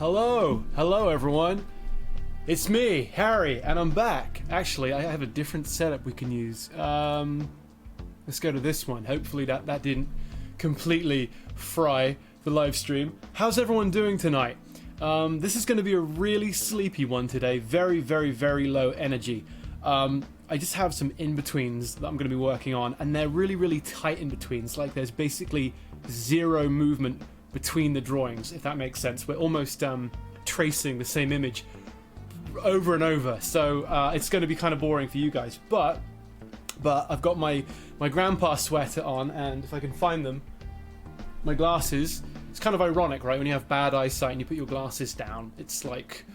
Hello everyone. It's me, Harry, and I'm back. Actually, I have a different setup we can use. Let's go to this one. Hopefully that didn't completely fry the live stream. How's everyone doing tonight? This is going to be a really sleepy one today. Very, very, very low energy. I just have some in-betweens that I'm going to be working on, and they're really, really tight in-betweens. Like there's basically zero movement between the drawings, if that makes sense. We're almost tracing the same image over and over, so it's going to be kind of boring for you guys. But I've got my grandpa sweater on, and if I can find them, my glasses. It's kind of ironic, right? When you have bad eyesight and you put your glasses down, it's like,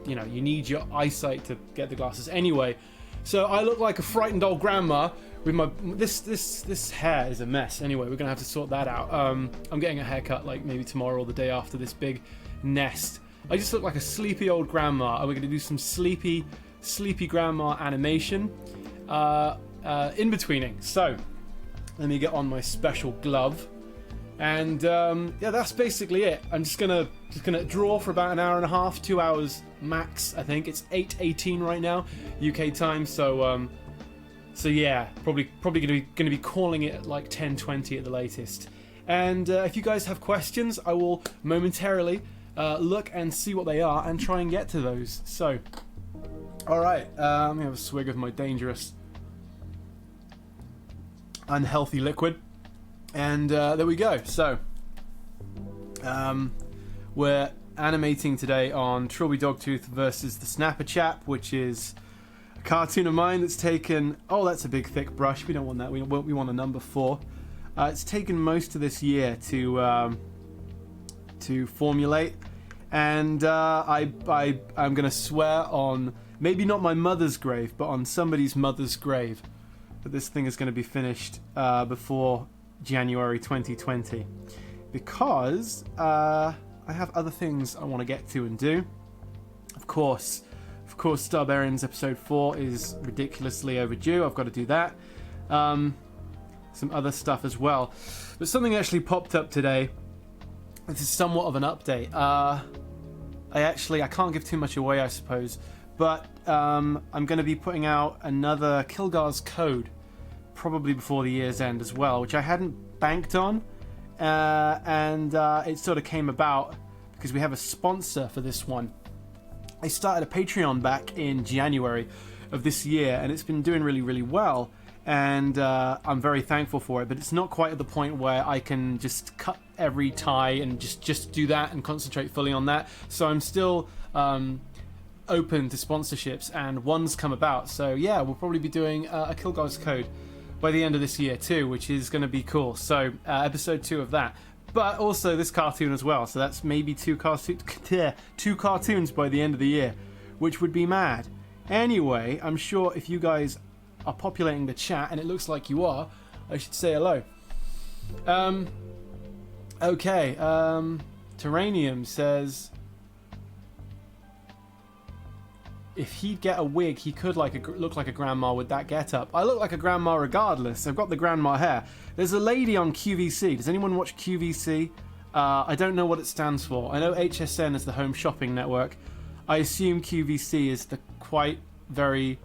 you know, you need your eyesight to get the glasses. Anyway, so I look like a frightened old grandma with my this hair is a mess. Anyway, we're gonna have to sort that out. I'm getting a haircut like maybe tomorrow or the day after this big nest. I just look like a sleepy old grandma, and we're gonna do some sleepy grandma animation, in-betweening. So let me get on my special glove, and yeah, that's basically it. I'm just gonna draw for about an hour and a half, 2 hours max. I think it's 8:18 right now, UK time. So yeah, probably gonna be calling it at like 10:20 at the latest. And if you guys have questions, I will momentarily look and see what they are and try and get to those. So, all right, let me have a swig of my dangerous, unhealthy liquid, and there we go. So, we're animating today on Trilby Dogtooth versus the Snapper Chap, which is a cartoon of mine that's taken. Oh, that's a big thick brush. We don't want that. We want a number 4. It's taken most of this year to formulate, and I'm gonna swear on maybe not my mother's grave, but on somebody's mother's grave, that this thing is going to be finished before January 2020, because I have other things I want to get to and do. Of course, Starbarians episode 4 is ridiculously overdue. I've got to do that. Some other stuff as well, but something actually popped up today. This is somewhat of an update. I can't give too much away, I suppose, but I'm going to be putting out another Kilgar's Code probably before the year's end as well, which I hadn't banked on, and it sort of came about because we have a sponsor for this one. I started a Patreon back in January of this year, and it's been doing really, really well, and I'm very thankful for it, but it's not quite at the point where I can just cut every tie and just do that and concentrate fully on that. So I'm still open to sponsorships, and one's come about. So yeah, we'll probably be doing a Kilgar's Code by the end of this year too, which is going to be cool. So episode 2 of that, but also this cartoon as well. So that's maybe two cartoons by the end of the year, which would be mad. Anyway, I'm sure if you guys are populating the chat, and it looks like you are, I should say hello. Okay, Terranium says if he'd get a wig, he could look like a grandma with that get-up. I look like a grandma regardless. I've got the grandma hair. There's a lady on QVC. Does anyone watch QVC? I don't know what it stands for. I know HSN is the Home Shopping Network. I assume QVC is the quite very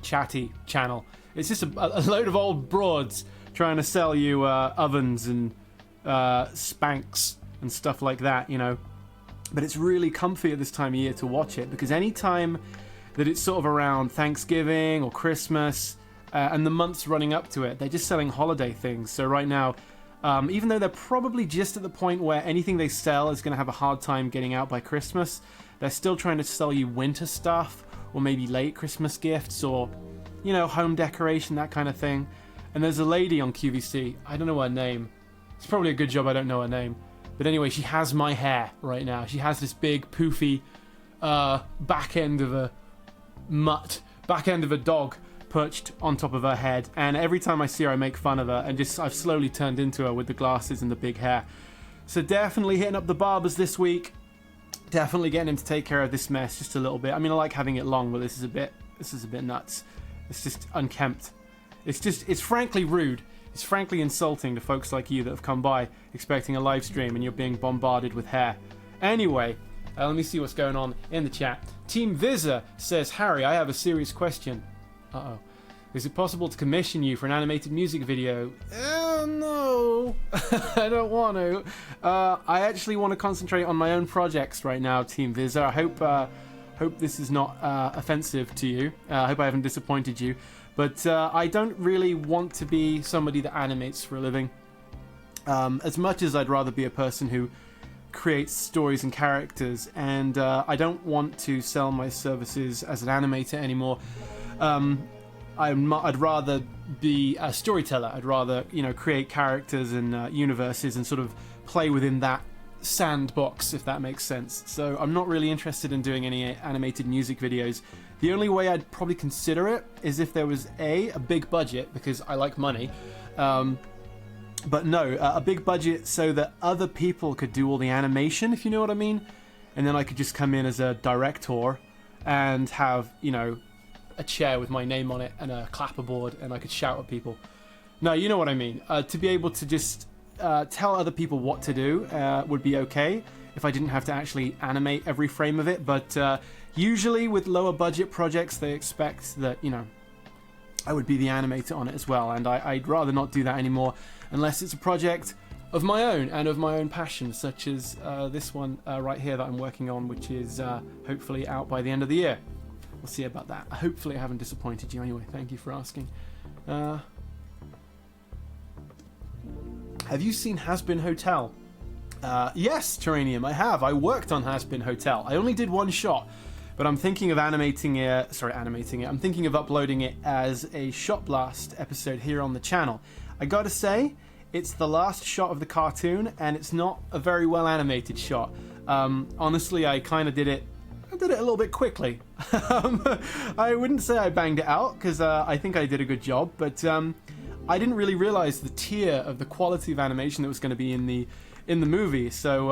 chatty channel. It's just a load of old broads trying to sell you ovens and Spanx and stuff like that, you know. But it's really comfy at this time of year to watch it, because any time that it's sort of around Thanksgiving or Christmas and the months running up to it, they're just selling holiday things. So right now, even though they're probably just at the point where anything they sell is going to have a hard time getting out by Christmas, they're still trying to sell you winter stuff, or maybe late Christmas gifts, or, you know, home decoration, that kind of thing. And there's a lady on QVC, I don't know her name. It's probably a good job I don't know her name. But anyway, she has my hair right now. She has this big, poofy back end of a dog perched on top of her head. And every time I see her, I make fun of her. And I've slowly turned into her with the glasses and the big hair. So definitely hitting up the barbers this week. Definitely getting him to take care of this mess just a little bit. I mean, I like having it long, but this is a bit nuts. It's just unkempt. It's frankly rude. It's frankly insulting to folks like you that have come by expecting a live stream and you're being bombarded with hair. Anyway, let me see what's going on in the chat. Team Visa says, Harry, I have a serious question. Uh-oh. Is it possible to commission you for an animated music video? No. I don't want to. I actually want to concentrate on my own projects right now, Team Visa. I hope this is not offensive to you. I hope I haven't disappointed you. But I don't really want to be somebody that animates for a living. As much as I'd rather be a person who creates stories and characters, and I don't want to sell my services as an animator anymore. I'd rather be a storyteller. I'd rather, create characters and universes and sort of play within that sandbox, if that makes sense. So I'm not really interested in doing any animated music videos. The only way I'd probably consider it is if there was a big budget, because I like money. But no, a big budget so that other people could do all the animation, if you know what I mean. And then I could just come in as a director and have, a chair with my name on it and a clapperboard, and I could shout at people. No, you know what I mean. To be able to just tell other people what to do would be okay if I didn't have to actually animate every frame of it. But usually with lower budget projects, they expect that, I would be the animator on it as well. And I'd rather not do that anymore unless it's a project of my own and of my own passion, such as this one right here that I'm working on, which is hopefully out by the end of the year. We'll see about that. Hopefully I haven't disappointed you anyway. Thank you for asking. Have you seen Hazbin Hotel? Yes, Terranium, I have. I worked on Hazbin Hotel. I only did one shot, but I'm thinking of animating it. I'm thinking of uploading it as a Shot Blast episode here on the channel. I gotta say, it's the last shot of the cartoon, and it's not a very well animated shot. Honestly, I kind of did it a little bit quickly. I wouldn't say I banged it out, because I think I did a good job, but I didn't really realize the tier of the quality of animation that was going to be in the movie. So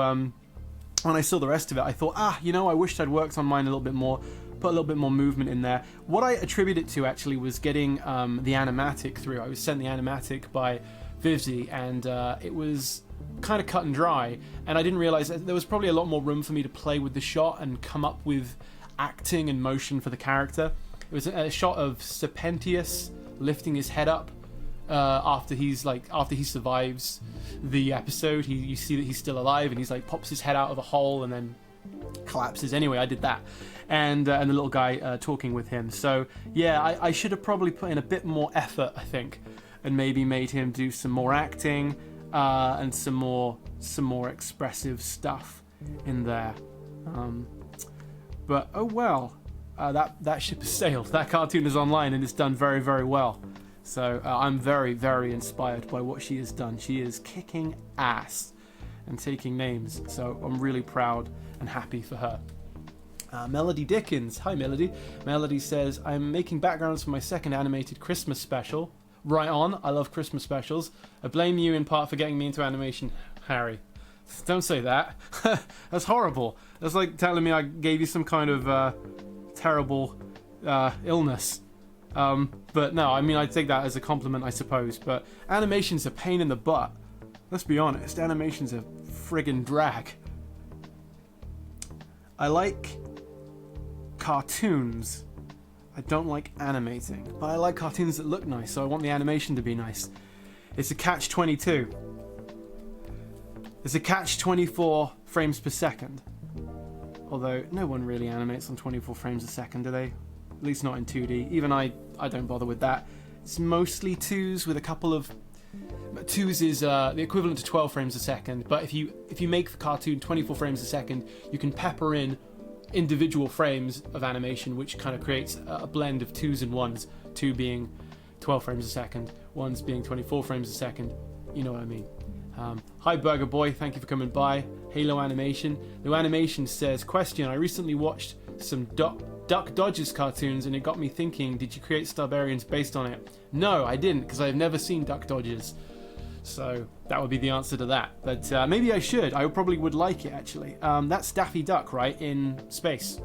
when I saw the rest of it, I thought, I wished I'd worked on mine a little bit more, put a little bit more movement in there. What I attribute it to actually was getting the animatic through. I was sent the animatic by Vivzy, and it was kind of cut and dry, and I didn't realize that there was probably a lot more room for me to play with the shot and come up with acting and motion for the character. It was a shot of Serpentius lifting his head up after he survives the episode. You see that he's still alive, and he's pops his head out of a hole and then collapses. Anyway, I did that, and the little guy talking with him. So yeah, I should have probably put in a bit more effort, I think, and maybe made him do some more acting and some more expressive stuff in there. But oh well, that ship has sailed. That cartoon is online and it's done very, very well. So I'm very, very inspired by what she has done. She is kicking ass and taking names. So I'm really proud and happy for her. Melody Dickens. Hi, Melody. Melody says, I'm making backgrounds for my second animated Christmas special. Right on. I love Christmas specials. I blame you in part for getting me into animation, Harry. Don't say that. That's horrible. That's like telling me I gave you some kind of terrible illness. But no, I mean, I take that as a compliment, I suppose. But animation's a pain in the butt. Let's be honest. Animation's a friggin' drag. I like cartoons. I don't like animating, but I like cartoons that look nice, so I want the animation to be nice. It's a catch-22. It's a catch-24 frames per second. Although, no one really animates on 24 frames a second, do they? At least not in 2D. Even I don't bother with that. It's mostly 2s with a couple of... 2s is the equivalent to 12 frames a second, but if you make the cartoon 24 frames a second, you can pepper in individual frames of animation, which kind of creates a blend of 2s and 1s, 2 being 12 frames a second, 1s being 24 frames a second. You know what I mean. Hi Burger Boy, thank you for coming by. Halo Animation. New Animation says, question, I recently watched some Duck Dodgers cartoons and it got me thinking, did you create Starbarians based on it? No, I didn't, because I've never seen Duck Dodgers. So that would be the answer to that. But maybe I should. I probably would like it, actually. That's Daffy Duck, right? In space.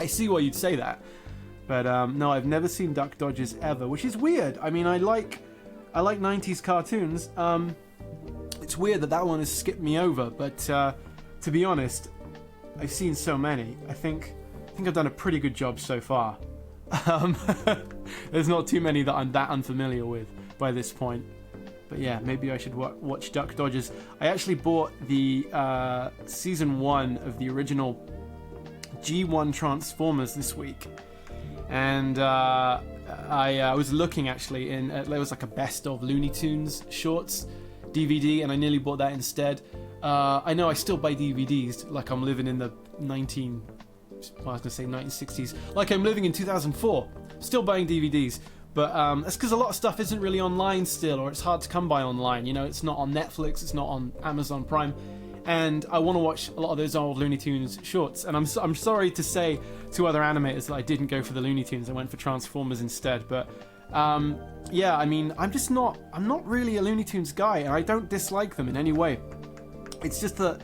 I see why you'd say that. But no, I've never seen Duck Dodgers ever, which is weird. I mean, I like 90s cartoons. It's weird that one has skipped me over. But to be honest, I've seen so many. I think I've done a pretty good job so far. There's not too many that I'm that unfamiliar with by this point. But yeah, maybe I should watch Duck Dodgers. I actually bought the season 1 of the original G1 Transformers this week, and I was looking actually there was like a best of Looney Tunes shorts DVD, and I nearly bought that instead. I know I still buy DVDs like I'm living in the 1960s, like I'm living in 2004, still buying DVDs. But that's because a lot of stuff isn't really online still, or it's hard to come by online. You know, it's not on Netflix, it's not on Amazon Prime, and I want to watch a lot of those old Looney Tunes shorts. And I'm sorry to say to other animators that I didn't go for the Looney Tunes, I went for Transformers instead. But yeah, I mean, I'm not really a Looney Tunes guy, and I don't dislike them in any way. It's just that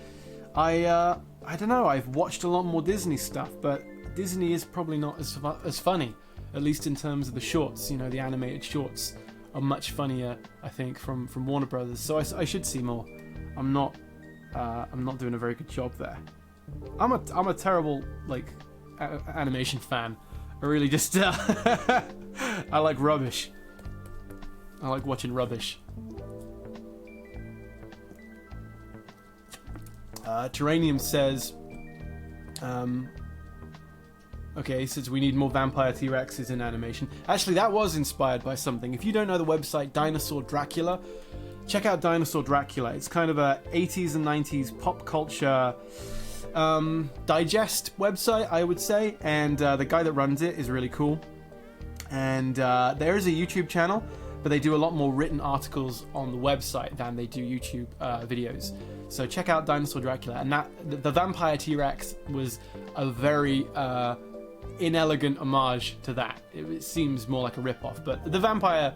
I don't know, I've watched a lot more Disney stuff, but Disney is probably not as funny. At least in terms of the shorts, you know, the animated shorts are much funnier, I think, from Warner Brothers. So I should see more. I'm not doing a very good job there. I'm a terrible animation fan. I really just I like rubbish. I like watching rubbish. Terranium says. Okay, he says we need more vampire T-Rexes in animation. Actually, that was inspired by something. If you don't know the website Dinosaur Dracula, check out Dinosaur Dracula. It's kind of a 80s and 90s pop culture digest website, I would say. And the guy that runs it is really cool. And there is a YouTube channel, but they do a lot more written articles on the website than they do YouTube videos. So check out Dinosaur Dracula. And the vampire T-Rex was a very inelegant homage to that. It seems more like a rip-off, but the vampire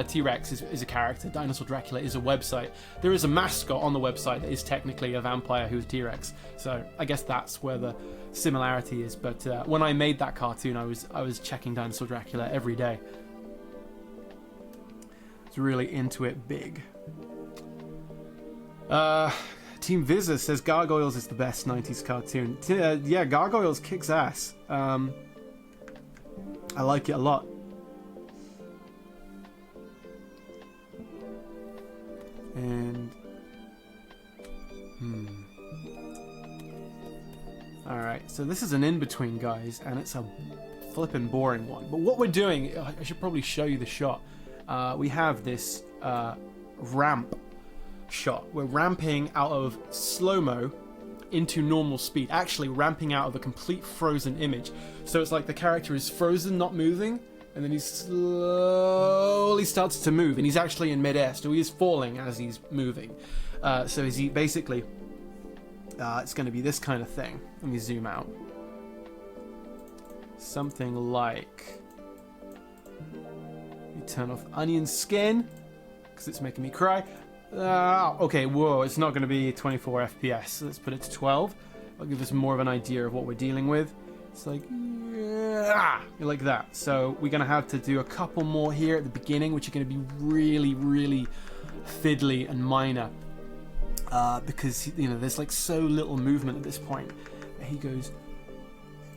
T-Rex is a character. Dinosaur Dracula is a website. There is a mascot on the website that is technically a vampire who's T-Rex. So I guess that's where the similarity is. But when I made that cartoon, I was checking Dinosaur Dracula every day. I was really into it big. Team Visa says Gargoyles is the best 90s cartoon. Yeah, Gargoyles kicks ass. I like it a lot. And alright, so this is an in-between, guys, and it's a flippin' boring one. But what we're doing, I should probably show you the shot. We have this ramp shot. We're ramping out of slow-mo into normal speed, actually ramping out of a complete frozen image. So it's like the character is frozen, not moving, and then he slowly starts to move, and he's actually in midair, so he is falling as he's moving. So is he basically it's going to be this kind of thing. Let me zoom out. Something like, you turn off onion skin because it's making me cry. Okay, whoa, it's not going to be 24 FPS. So let's put it to 12. I'll give us more of an idea of what we're dealing with. It's like, yeah, like that. So we're going to have to do a couple more here at the beginning, which are going to be really, really fiddly and minor. Because, you know, there's like so little movement at this point. He goes,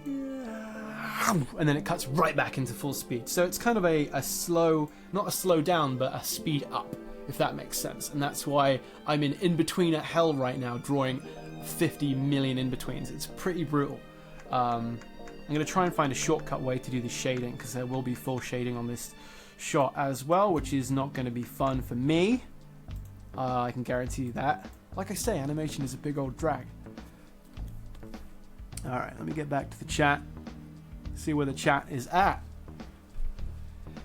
and then it cuts right back into full speed. So it's kind of a slow, not a slow down, but a speed up, if that makes sense. And that's why I'm in between at hell right now, drawing 50 million in-betweens. It's pretty brutal. I'm going to try and find a shortcut way to do the shading, because there will be full shading on this shot as well, which is not going to be fun for me. I can guarantee you that. Like I say, animation is a big old drag. Alright, let me get back to the chat. See where the chat is at.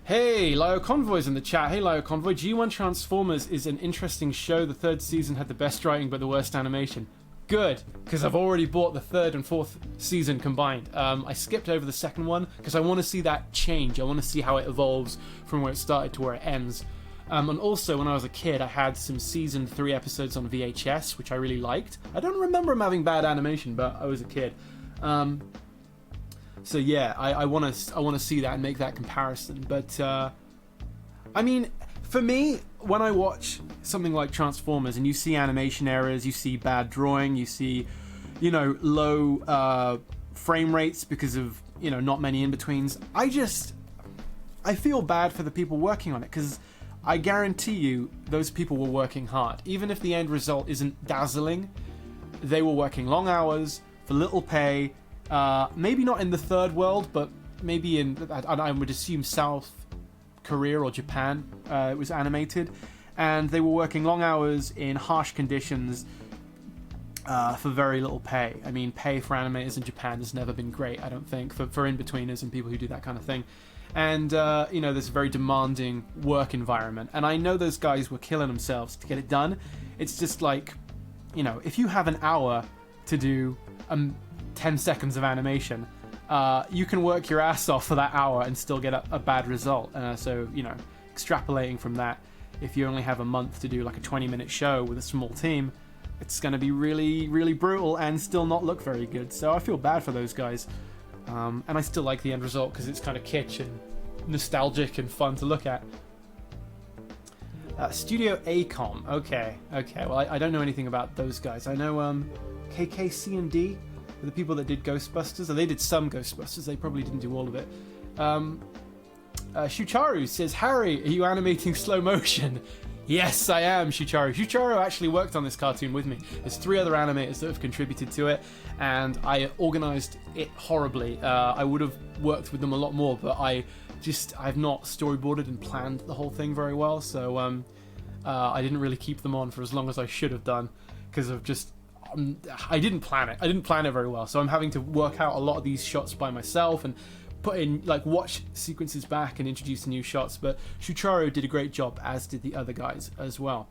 Hey, Lio Convoy's in the chat. Hey, Lio Convoy. G1 Transformers is an interesting show. The third season had the best writing but the worst animation. Good, because I've already bought the third and fourth season combined. I skipped over the second one because I want to see that change. I want to see how it evolves from where it started to where it ends. And also, when I was a kid, I had some season 3 episodes on VHS, which I really liked. I don't remember them having bad animation, but I was a kid. So yeah, I want to see that and make that comparison. But I mean, For me, when I watch something like Transformers and you see animation errors, you see bad drawing, you see, low frame rates because of, not many in-betweens, I feel bad for the people working on it, because I guarantee you those people were working hard. Even if the end result isn't dazzling, they were working long hours for little pay, maybe not in the third world, but maybe in, I would assume, South Korea or Japan, it was animated, and they were working long hours in harsh conditions for very little pay. I mean, pay for animators in Japan has never been great, I don't think, for in-betweeners and people who do that kind of thing. And, there's a very demanding work environment, and I know those guys were killing themselves to get it done. It's just like, if you have an hour to do 10 seconds of animation, you can work your ass off for that hour and still get a bad result. So, extrapolating from that, if you only have a month to do like a 20-minute show with a small team, it's going to be really, really brutal and still not look very good. So I feel bad for those guys. And I still like the end result because it's kind of kitsch and nostalgic and fun to look at. Studio ACOM. Okay. Well, I don't know anything about those guys. I know KKC&D, the people that did Ghostbusters. They did some Ghostbusters. They probably didn't do all of it. Shucharu says, Harry, are you animating slow motion? Yes, I am, Shucharu. Shucharu actually worked on this cartoon with me. There's 3 other animators that have contributed to it, and I organized it horribly. I would have worked with them a lot more, but I've not storyboarded and planned the whole thing very well, so I didn't really keep them on for as long as I should have done, because of just... I didn't plan it. I didn't plan it very well, so I'm having to work out a lot of these shots by myself and put in, watch sequences back and introduce new shots. But Shucharo did a great job, as did the other guys as well.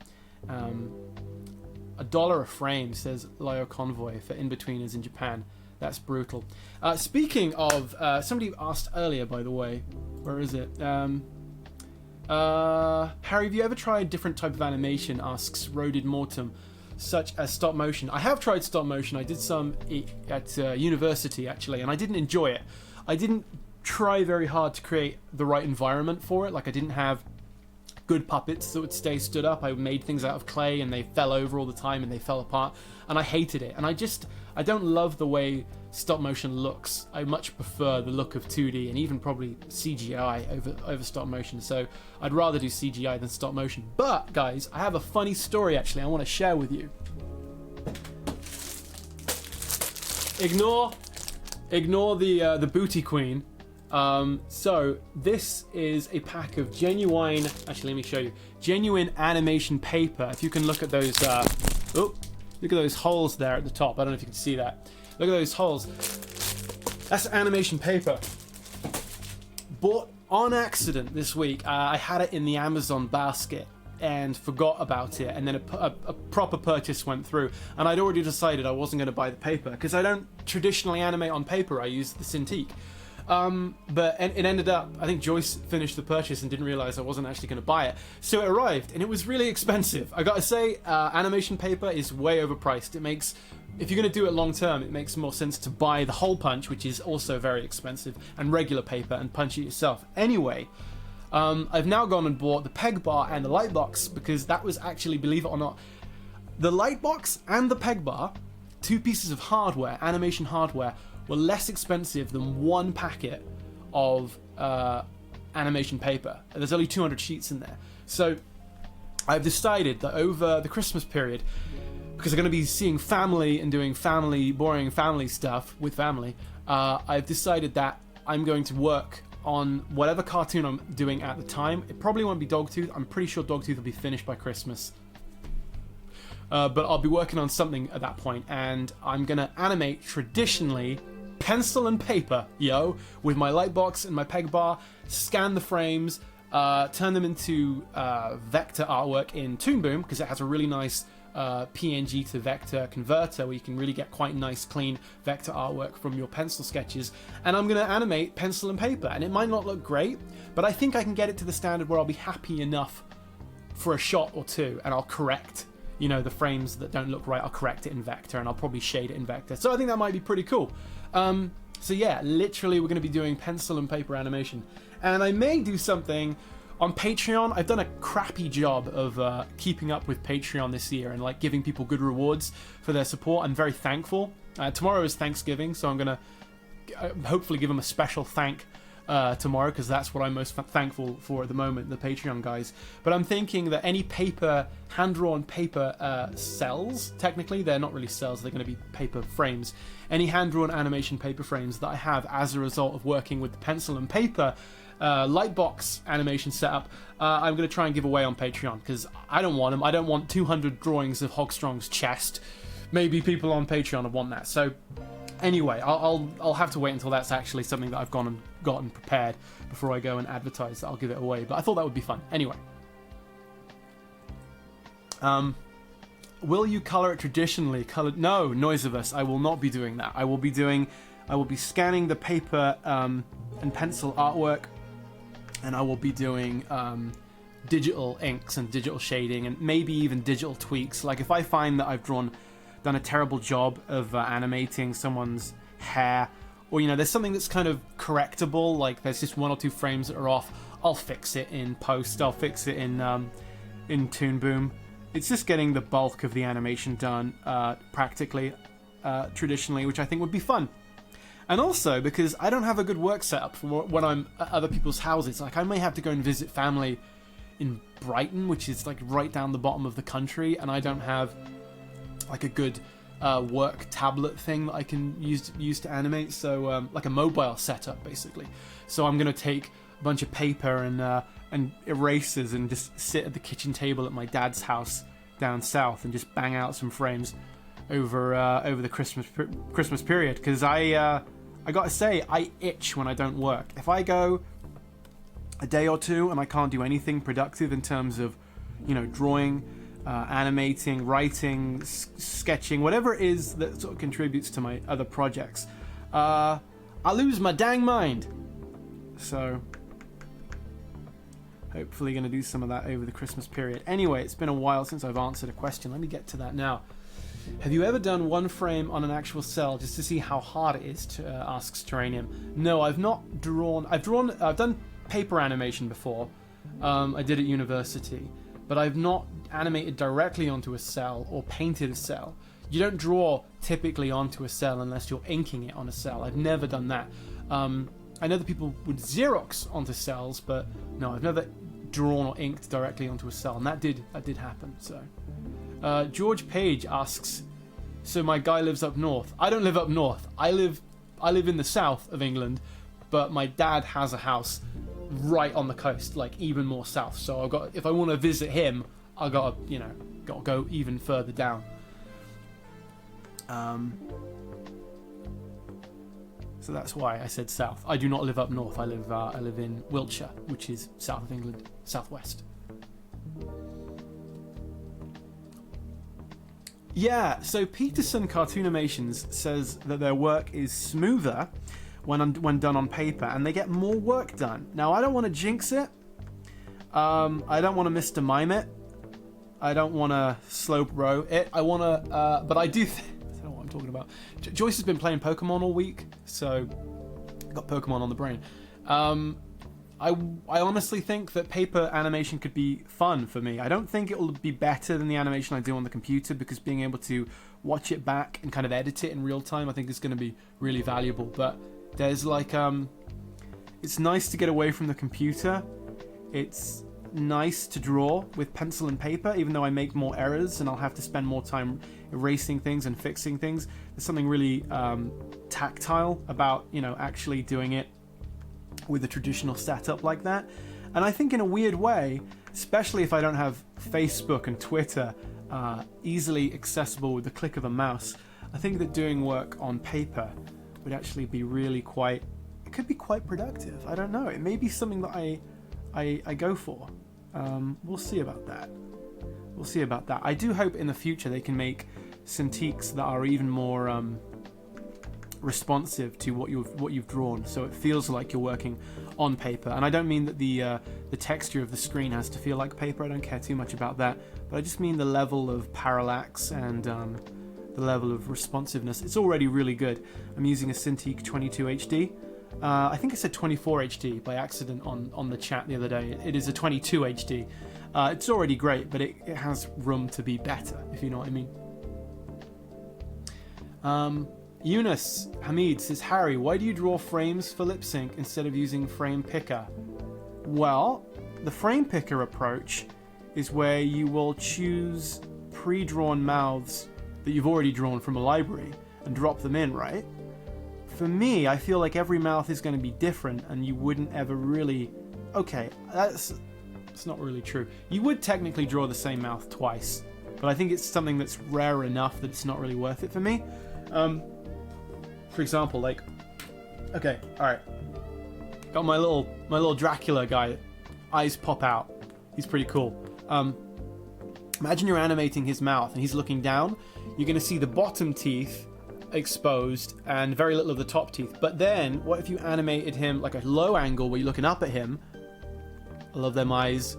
$1 a frame, says Lio Convoy, for in-betweeners in Japan. That's brutal. Speaking of, somebody asked earlier, by the way, where is it? Harry, have you ever tried different type of animation? Asks Rodid Mortem, such as stop motion. I have tried stop motion. I did some at university, actually, and I didn't enjoy it. I didn't try very hard to create the right environment for it. I didn't have good puppets that would stay stood up. I made things out of clay and they fell over all the time and they fell apart, and I hated it. And I don't love the way stop motion looks. I much prefer the look of 2D and even probably CGI over stop motion. So I'd rather do CGI than stop motion. But guys, I have a funny story actually I want to share with you. Ignore the booty queen. So this is a pack of genuine, actually let me show you, genuine animation paper. If you can look at those, look at those holes there at the top. I don't know if you can see that. Look at those holes. That's animation paper. Bought on accident this week. I had it in the Amazon basket and forgot about it, and then a proper purchase went through, and I'd already decided I wasn't going to buy the paper because I don't traditionally animate on paper. I use the Cintiq. But it ended up, I think Joyce finished the purchase and didn't realize I wasn't actually going to buy it. So it arrived, and it was really expensive. I gotta say, animation paper is way overpriced. If you're going to do it long term, it makes more sense to buy the hole punch, which is also very expensive, and regular paper, and punch it yourself. Anyway, I've now gone and bought the peg bar and the light box, because that was actually, believe it or not, the light box and the peg bar, 2 pieces of hardware, animation hardware, were less expensive than 1 packet of animation paper. There's only 200 sheets in there. So I've decided that over the Christmas period, because I'm going to be seeing family and doing boring family stuff with family, I've decided that I'm going to work on whatever cartoon I'm doing at the time. It probably won't be Dogtooth. I'm pretty sure Dogtooth will be finished by Christmas. But I'll be working on something at that point, and I'm going to animate traditionally pencil and paper, with my light box and my peg bar, scan the frames, turn them into vector artwork in Toon Boom, because it has a really nice PNG to vector converter where you can really get quite nice clean vector artwork from your pencil sketches, and I'm going to animate pencil and paper, and it might not look great, but I think I can get it to the standard where I'll be happy enough for a shot or 2, and I'll correct the frames that don't look right. I'll correct it in vector, and I'll probably shade it in vector. So I think that might be pretty cool. So yeah, literally we're going to be doing pencil and paper animation, and I may do something On Patreon, I've done a crappy job of keeping up with Patreon this year and like giving people good rewards for their support. I'm very thankful. Tomorrow is Thanksgiving, so I'm gonna hopefully give them a special thank tomorrow, because that's what I'm most thankful for at the moment, the Patreon guys. But I'm thinking that any paper, hand-drawn paper cells, technically they're not really cells, they're going to be paper frames. Any hand-drawn animation paper frames that I have as a result of working with the pencil and paper Lightbox animation setup, I'm going to try and give away on Patreon, because I don't want them. I don't want 200 drawings of Hogstrong's chest. Maybe people on Patreon will want that. So anyway, I'll have to wait until that's actually something that I've gone and gotten prepared before I go and advertise that I'll give it away. But I thought that would be fun. Anyway. Will you color it traditionally? No, Noisivus, I will not be doing that. I will be scanning the paper and pencil artwork, and I will be doing digital inks and digital shading and maybe even digital tweaks. Like if I find that I've done a terrible job of animating someone's hair, or there's something that's kind of correctable, like there's just 1 or 2 frames that are off, I'll fix it in post. I'll fix it in Toon Boom. It's just getting the bulk of the animation done practically, traditionally, which I think would be fun. And also because I don't have a good work setup for when I'm at other people's houses. Like I may have to go and visit family in Brighton, which is like right down the bottom of the country, and I don't have like a good work tablet thing that I can use to animate. So like a mobile setup basically. So I'm gonna take a bunch of paper and erasers and just sit at the kitchen table at my dad's house down south and just bang out some frames over the Christmas period, because I gotta say, I itch when I don't work. If I go a day or two and I can't do anything productive in terms of drawing, animating, writing, sketching, whatever it is that sort of contributes to my other projects, I lose my dang mind. So hopefully going to do some of that over the Christmas period. Anyway, it's been a while since I've answered a question. Let me get to that now. Have you ever done one frame on an actual cell just to see how hard it is? Asks Terranium. No, I've not drawn. I've done paper animation before. I did at university, but I've not animated directly onto a cell or painted a cell. You don't draw typically onto a cell unless you're inking it on a cell. I've never done that. I know that people would Xerox onto cells, but no, I've never drawn or inked directly onto a cell, and that did happen. So. George Page asks, so my guy lives up north. I don't live up north. I live in the south of England, but my dad has a house right on the coast, like even more south. So if I want to visit him, I gotta go even further down. So that's why I said south. I do not live up north. I live in Wiltshire, which is south of England, southwest. Yeah, so Peterson Cartoonimations says that their work is smoother when done on paper, and they get more work done. Now, I don't want to jinx it. I don't want to Mr. Mime it. I don't want to slope row it. I want to, but I do. I don't know what I'm talking about. Joyce has been playing Pokemon all week, so got Pokemon on the brain. I honestly think that paper animation could be fun for me. I don't think it will be better than the animation I do on the computer, because being able to watch it back and kind of edit it in real time, I think is going to be really valuable. But there's like, it's nice to get away from the computer. It's nice to draw with pencil and paper, even though I make more errors and I'll have to spend more time erasing things and fixing things. There's something really tactile about, actually doing it with a traditional setup like that. And I think in a weird way, especially if I don't have Facebook and Twitter easily accessible with the click of a mouse, I think that doing work on paper would actually be really it could be quite productive. I don't know. It may be something that I go for. We'll see about that. I do hope in the future they can make Cintiqs that are even more responsive to what you've drawn, so it feels like you're working on paper. And I don't mean that the texture of the screen has to feel like paper. I don't care too much about that, but I just mean the level of parallax and the level of responsiveness. It's already really good. I'm using a Cintiq 22 HD, I think I said 24 HD by accident on the chat the other day. It is a 22 HD. It's already great, but it has room to be better, if you know what I mean. Eunice Hamid says, Harry, why do you draw frames for lip sync instead of using frame picker? Well, the frame picker approach is where you will choose pre-drawn mouths that you've already drawn from a library and drop them in, right? For me, I feel like every mouth is going to be different and you wouldn't ever really... Okay, it's not really true. You would technically draw the same mouth twice, but I think it's something that's rare enough that it's not really worth it for me. For example, like... Okay, alright. Got my little Dracula guy. Eyes pop out. He's pretty cool. Imagine you're animating his mouth and he's looking down. You're going to see the bottom teeth exposed and very little of the top teeth. But then, what if you animated him like a low angle where you're looking up at him? I love them eyes.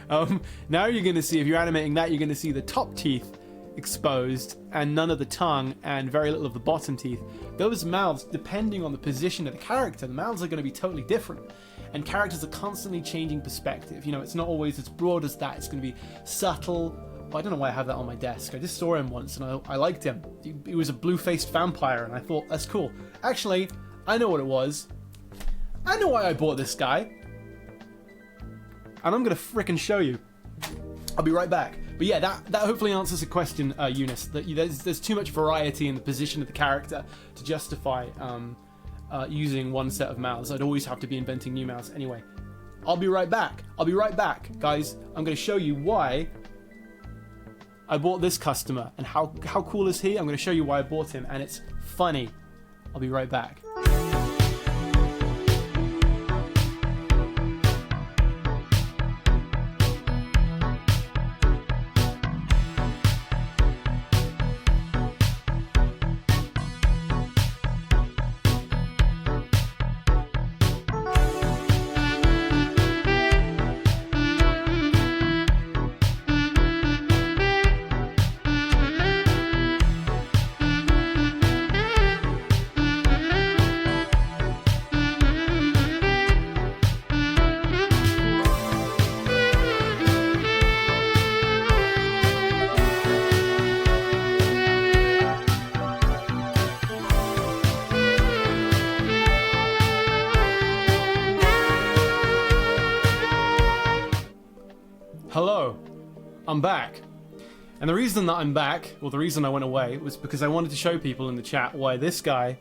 Now you're going to see, if you're animating that, you're going to see the top teeth exposed and none of the tongue and very little of the bottom teeth. Those mouths, depending on the position of the character, the mouths are going to be totally different. And characters are constantly changing perspective. You know, it's not always as broad as that. It's going to be subtle. I don't know why I have that on my desk. I just saw him once and I liked him. He was a blue-faced vampire and I thought, that's cool. Actually, I know what it was. I know why I bought this guy. And I'm going to frickin' show you. I'll be right back. But yeah, that hopefully answers the question, Eunice. That there's too much variety in the position of the character to justify using one set of mouths. I'd always have to be inventing new mouths. Anyway, I'll be right back. Guys. I'm going to show you why I bought this customer and how cool is he. I'm going to show you why I bought him, and it's funny. I'll be right back. Hello, I'm back. And the reason that I'm back, or the reason I went away, was because I wanted to show people in the chat why this guy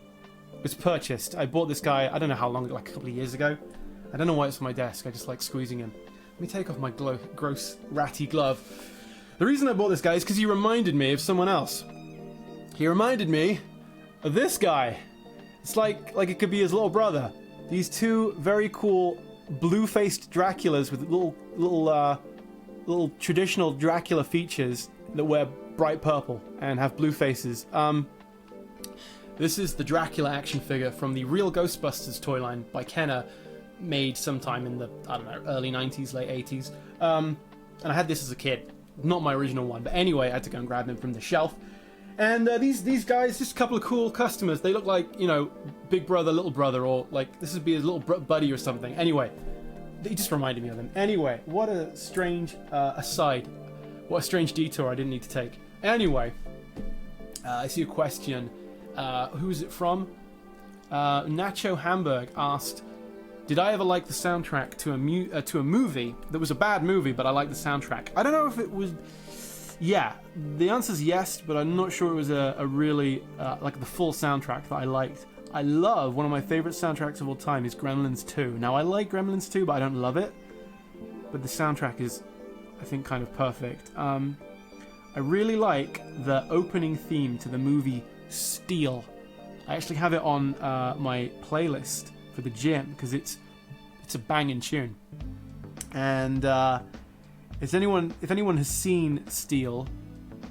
was purchased. I bought this guy, I don't know how long, like a couple of years ago. I don't know why it's on my desk, I just like squeezing him. Let me take off my gross, ratty glove. The reason I bought this guy is because he reminded me of someone else. He reminded me of this guy. It's like it could be his little brother. These two very cool blue-faced Draculas with little traditional Dracula features that wear bright purple and have blue faces. This is the Dracula action figure from the real Ghostbusters toy line by Kenner, made sometime in the, I don't know, early 90s, late 80s. And I had this as a kid. Not my original one, but anyway, I had to go and grab him from the shelf. And these guys, just a couple of cool customers. They look like, you know, big brother, little brother, or like this would be his little buddy or something. Anyway, he just reminded me of him. Anyway, what a strange aside. What a strange detour I didn't need to take. Anyway, I see a question. Who is it from? Nacho Hamburg asked, did I ever like the soundtrack to a movie that was a bad movie, but I liked the soundtrack? I don't know if it was... Yeah, the answer's yes, but I'm not sure it was a really, like the full soundtrack that I liked. I love, one of my favorite soundtracks of all time is Gremlins 2. Now, I like Gremlins 2, but I don't love it. But the soundtrack is, I think, kind of perfect. I really like the opening theme to the movie Steel. I actually have it on my playlist for the gym, because it's a banging tune. And if anyone has seen Steel,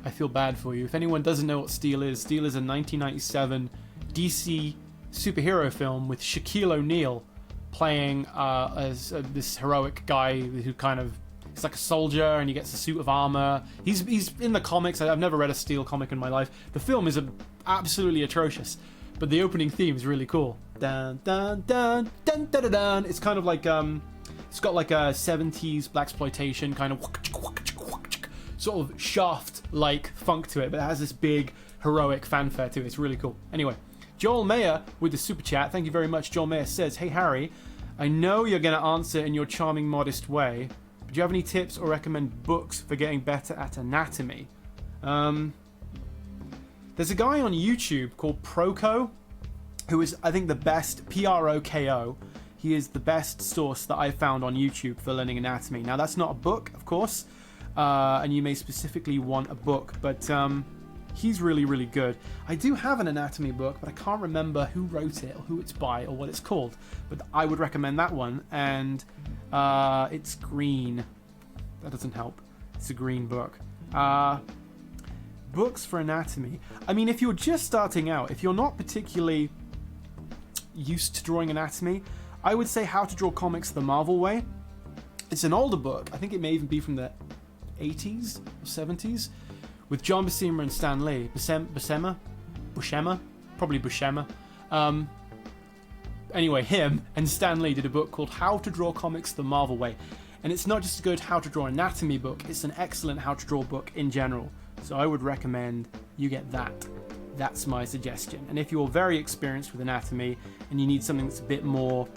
I feel bad for you. If anyone doesn't know what Steel is a 1997 DC superhero film with Shaquille O'Neal playing as this heroic guy who kind of, he's like a soldier and he gets a suit of armor. He's in the comics. I've never read a Steel comic in my life. The film is absolutely atrocious, but the opening theme is really cool. Dun dun dun dun dun dun dun. It's kind of like it's got like a 70s blaxploitation kind of sort of Shaft-like funk to it, but it has this big heroic fanfare to it. It's really cool. Anyway, Joel Mayer with the super chat. Thank you very much. Joel Mayer says, "Hey Harry, I know you're going to answer in your charming, modest way, but do you have any tips or recommend books for getting better at anatomy?" There's a guy on YouTube called Proko, who is, I think, the best, Proko. He is the best source that I've found on YouTube for learning anatomy. Now, that's not a book, of course, and you may specifically want a book, but he's really, really good. I do have an anatomy book, but I can't remember who wrote it or who it's by or what it's called, but I would recommend that one, and it's green. That doesn't help. It's a green book. Books for anatomy. I mean, if you're just starting out, if you're not particularly used to drawing anatomy, I would say How to Draw Comics the Marvel Way. It's an older book. I think it may even be from the 80s or 70s, with John Buscema and Stan Lee. Buscema? Probably Buscema. Anyway, him and Stan Lee did a book called How to Draw Comics the Marvel Way. And it's not just a good how to draw anatomy book, it's an excellent how to draw book in general. So I would recommend you get that. That's my suggestion. And if you're very experienced with anatomy and you need something that's a bit more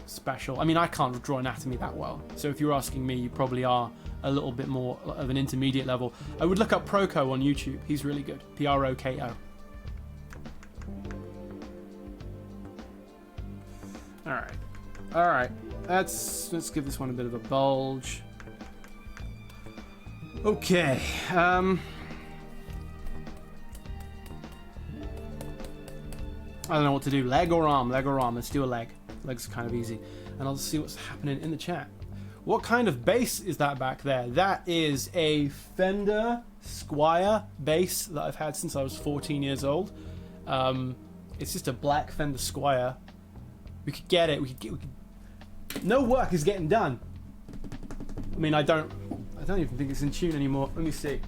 special. I mean, I can't draw anatomy that well. So if you're asking me, you probably are a little bit more of an intermediate level. I would look up Proko on YouTube. He's really good. Proko. All right. Let's give this one a bit of a bulge. Okay. I don't know what to do. Leg or arm? Leg or arm? Let's do a leg. Leg's kind of easy. And I'll see what's happening in the chat. What kind of bass is that back there? That is a Fender Squier bass that I've had since I was 14 years old. It's just a black Fender Squier. We could get it. No work is getting done. I mean, I don't even think it's in tune anymore. Let me see.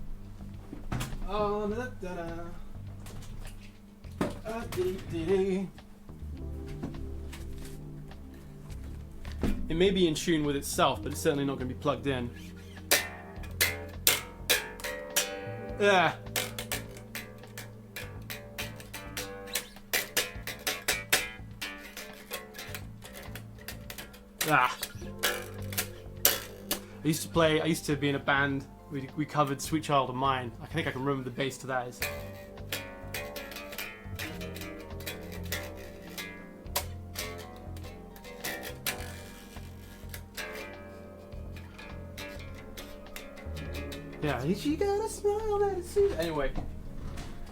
It may be in tune with itself, but it's certainly not going to be plugged in. Ah. I used to be in a band. We covered Sweet Child of Mine. I think I can remember the bass to that is. Yeah, you gotta smile that it's sweet. Anyway,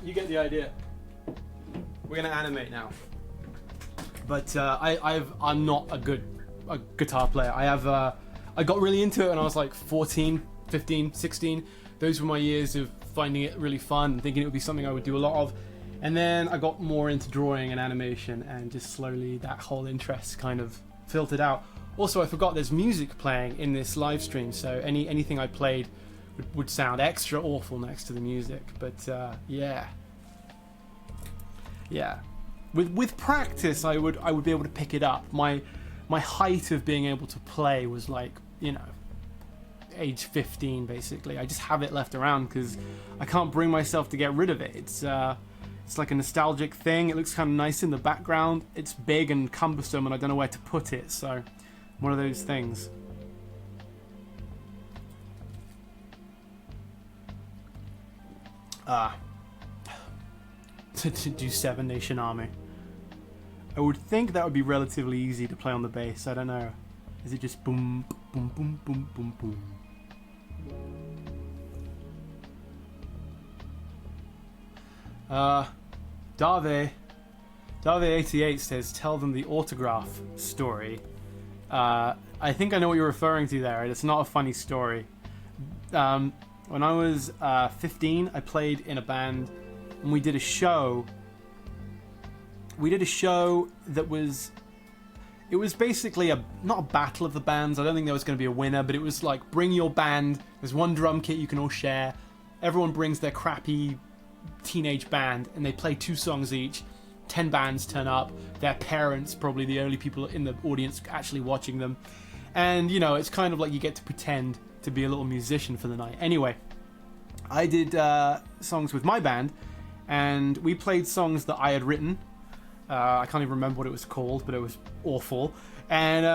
you get the idea. We're gonna animate now. But I'm not a good guitar player. I got really into it when I was like 14, 15, 16. Those were my years of finding it really fun and thinking it would be something I would do a lot of. And then I got more into drawing and animation, and just slowly that whole interest kind of filtered out. Also, I forgot there's music playing in this live stream, so anything I played would sound extra awful next to the music. But yeah. With practice, I would be able to pick it up. My height of being able to play was like, age 15 basically. I just have it left around because I can't bring myself to get rid of it. It's like a nostalgic thing. It looks kind of nice in the background. It's big and cumbersome, and I don't know where to put it. So, one of those things. To do Seven Nation Army. I would think that would be relatively easy to play on the bass. I don't know. Is it just boom, boom, boom, boom, boom, boom? Dave88 says, tell them the autograph story. I think I know what you're referring to there. It's not a funny story. When I was 15, I played in a band, and we did a show. That was... It was basically not a battle of the bands. I don't think there was going to be a winner, but it was like, bring your band. There's one drum kit you can all share. Everyone brings their crappy teenage band, and they play 2 songs each. 10 bands turn up. Their parents, probably the only people in the audience actually watching them. And, you know, it's kind of like you get to pretend to be a little musician for the night. Anyway, I did songs with my band, and we played songs that I had written. I can't even remember what it was called, but it was awful. And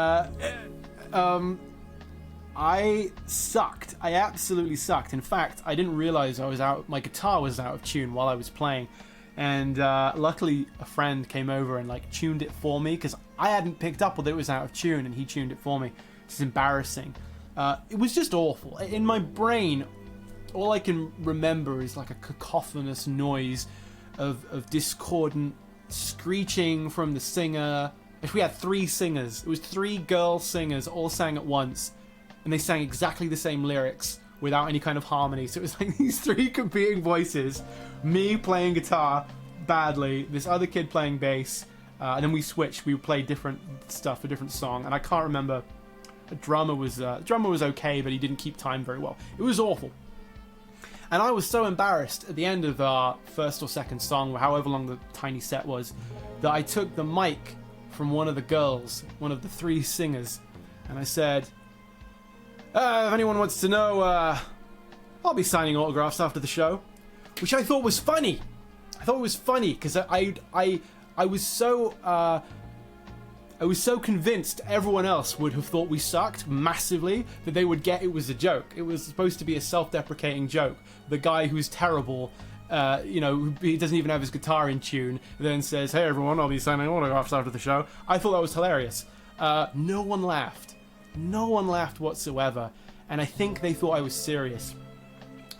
I sucked. I absolutely sucked. In fact, I didn't realize my guitar was out of tune while I was playing. And luckily, a friend came over and like tuned it for me, because I hadn't picked up that it was out of tune, and he tuned it for me. It's embarrassing. It was just awful. In my brain, all I can remember is like a cacophonous noise of discordant screeching from the singer. If we had 3 singers, it was 3 girl singers all sang at once, and they sang exactly the same lyrics without any kind of harmony. So it was like these 3 competing voices, me playing guitar badly, this other kid playing bass, and then we switched. We played different stuff, a different song, and I can't remember. The drummer was okay, but he didn't keep time very well. It was awful. And I was so embarrassed at the end of our first or second song, or however long the tiny set was, that I took the mic from one of the girls, one of the 3 singers, and I said, if anyone wants to know, I'll be signing autographs after the show. Which I thought was funny. I thought it was funny, because I was so convinced everyone else would have thought we sucked massively that they would get it was a joke. It was supposed to be a self-deprecating joke. The guy who's terrible, you know, he doesn't even have his guitar in tune, then says, hey everyone, I'll be signing autographs after the show. I thought that was hilarious. No one laughed. No one laughed whatsoever. And I think they thought I was serious.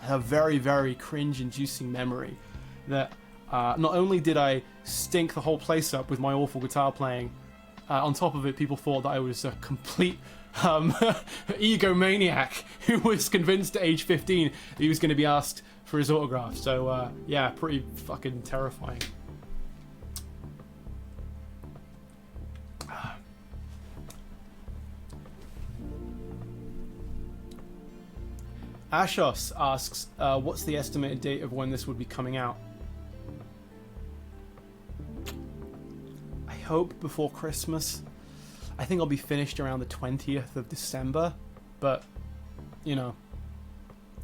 I have a very, very cringe-inducing memory that not only did I stink the whole place up with my awful guitar playing, on top of it, people thought that I was a complete egomaniac who was convinced at age 15 that he was going to be asked for his autograph. So, yeah, pretty fucking terrifying. Ashos asks, what's the estimated date of when this would be coming out? I hope before Christmas. I think I'll be finished around the 20th of December, but, you know,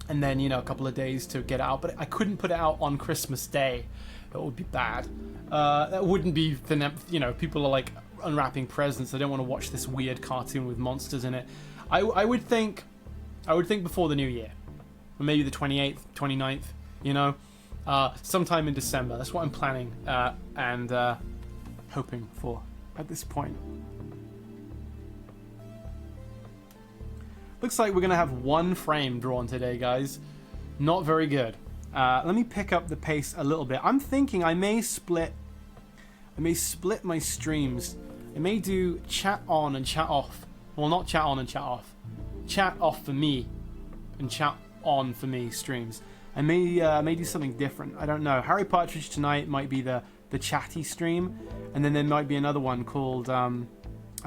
and then, you know, a couple of days to get it out. But I couldn't put it out on Christmas Day. That would be bad. That wouldn't be, you know, people are like unwrapping presents. I don't want to watch this weird cartoon with monsters in it. I would think before the new year, or maybe the 28th, 29th, you know, sometime in December. That's what I'm planning and hoping for at this point. Looks like we're going to have 1 frame drawn today, guys. Not very good. Let me pick up the pace a little bit. I'm thinking I may split my streams. I may do chat on and chat off. Well, not chat on and chat off. Chat off for me and chat on for me streams. I may do something different. I don't know. Harry Partridge tonight might be the chatty stream, and then there might be another one called I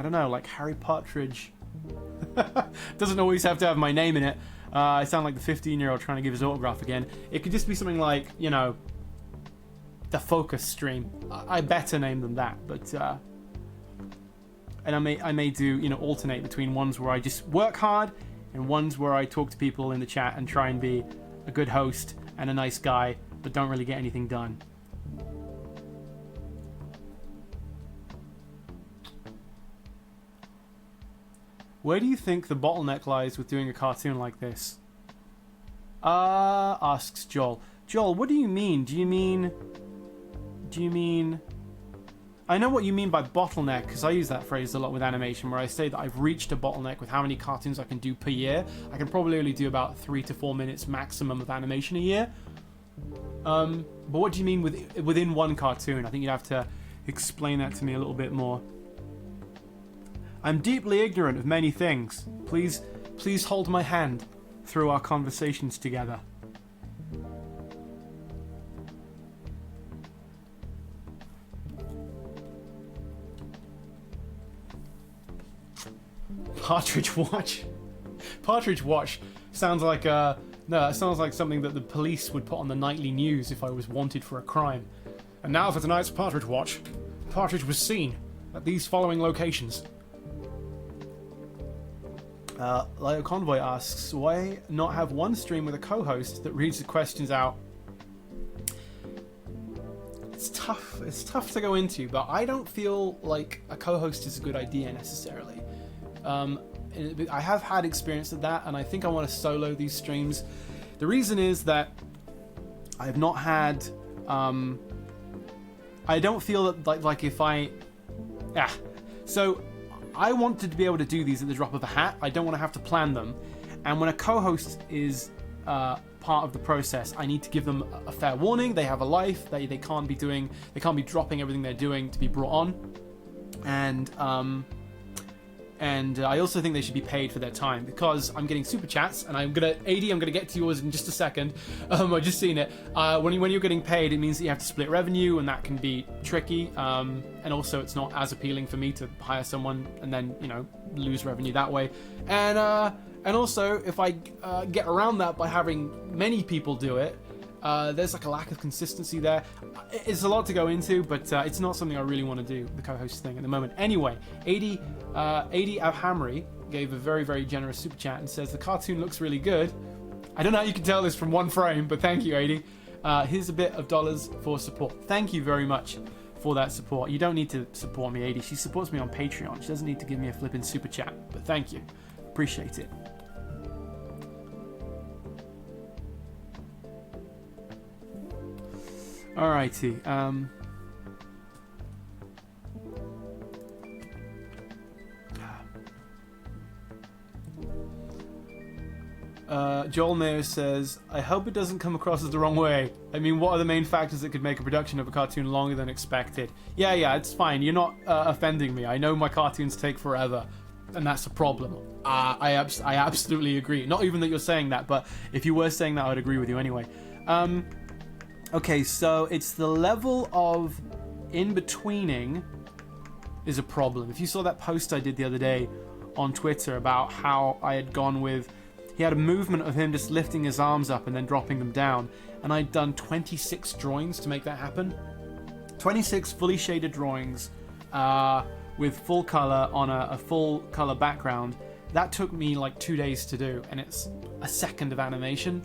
don't know, like Harry Partridge. Doesn't always have to have my name in it. I sound like the 15-year-old trying to give his autograph again. It could just be something like, you know, the focus stream. I better name them that, but and I may do, you know, alternate between ones where I just work hard and ones where I talk to people in the chat and try and be a good host and a nice guy, but don't really get anything done. Where do you think the bottleneck lies with doing a cartoon like this? Asks Joel. Joel, what do you mean? Do you mean... I know what you mean by bottleneck, because I use that phrase a lot with animation, where I say that I've reached a bottleneck with how many cartoons I can do per year. I can probably only do about 3 to 4 minutes maximum of animation a year. But what do you mean within one cartoon? I think you'd have to explain that to me a little bit more. I'm deeply ignorant of many things. Please hold my hand through our conversations together. Partridge Watch. Partridge Watch sounds like No, that sounds like something that the police would put on the nightly news if I was wanted for a crime. And now for tonight's Partridge Watch. Partridge was seen at these following locations. Leo Convoy asks, why not have one stream with a co-host that reads the questions out? It's tough to go into, but I don't feel like a co-host is a good idea necessarily. I have had experience of that, and I think I want to solo these streams. The reason is that I've not had I don't feel that like if I so I wanted to be able to do these at the drop of a hat. I don't want to have to plan them. And when a co-host is part of the process, I need to give them a fair warning. They have a life. They can't be dropping everything they're doing to be brought on. And I also think they should be paid for their time, because I'm getting super chats, and I'm gonna get to yours in just a second. I've just seen it. When you're getting paid, it means that you have to split revenue, and that can be tricky. And also, it's not as appealing for me to hire someone and then lose revenue that way. And also, if I get around that by having many people do it, there's like a lack of consistency there. It's a lot to go into, but it's not something I really want to do, the co-host thing at the moment. Anyway, 80 Abhamri gave a very, very generous super chat and says, the cartoon looks really good. I don't know how you can tell this from one frame, but thank you, 80. Here's a bit of dollars for support. Thank you very much for that support. You don't need to support me, 80. She supports me on Patreon. She doesn't need to give me a flipping super chat, but thank you. Appreciate it. Alrighty. Joel Mayer says, I hope it doesn't come across as the wrong way. I mean, what are the main factors that could make a production of a cartoon longer than expected? Yeah, it's fine. You're not offending me. I know my cartoons take forever, and that's a problem. I absolutely agree. Not even that you're saying that, but if you were saying that, I'd agree with you anyway. Okay, so it's the level of in-betweening is a problem. If you saw that post I did the other day on Twitter about how I had gone with... He had a movement of him just lifting his arms up and then dropping them down. And I'd done 26 drawings to make that happen. 26 fully shaded drawings with full color on a full color background. That took me like 2 days to do, and it's a second of animation.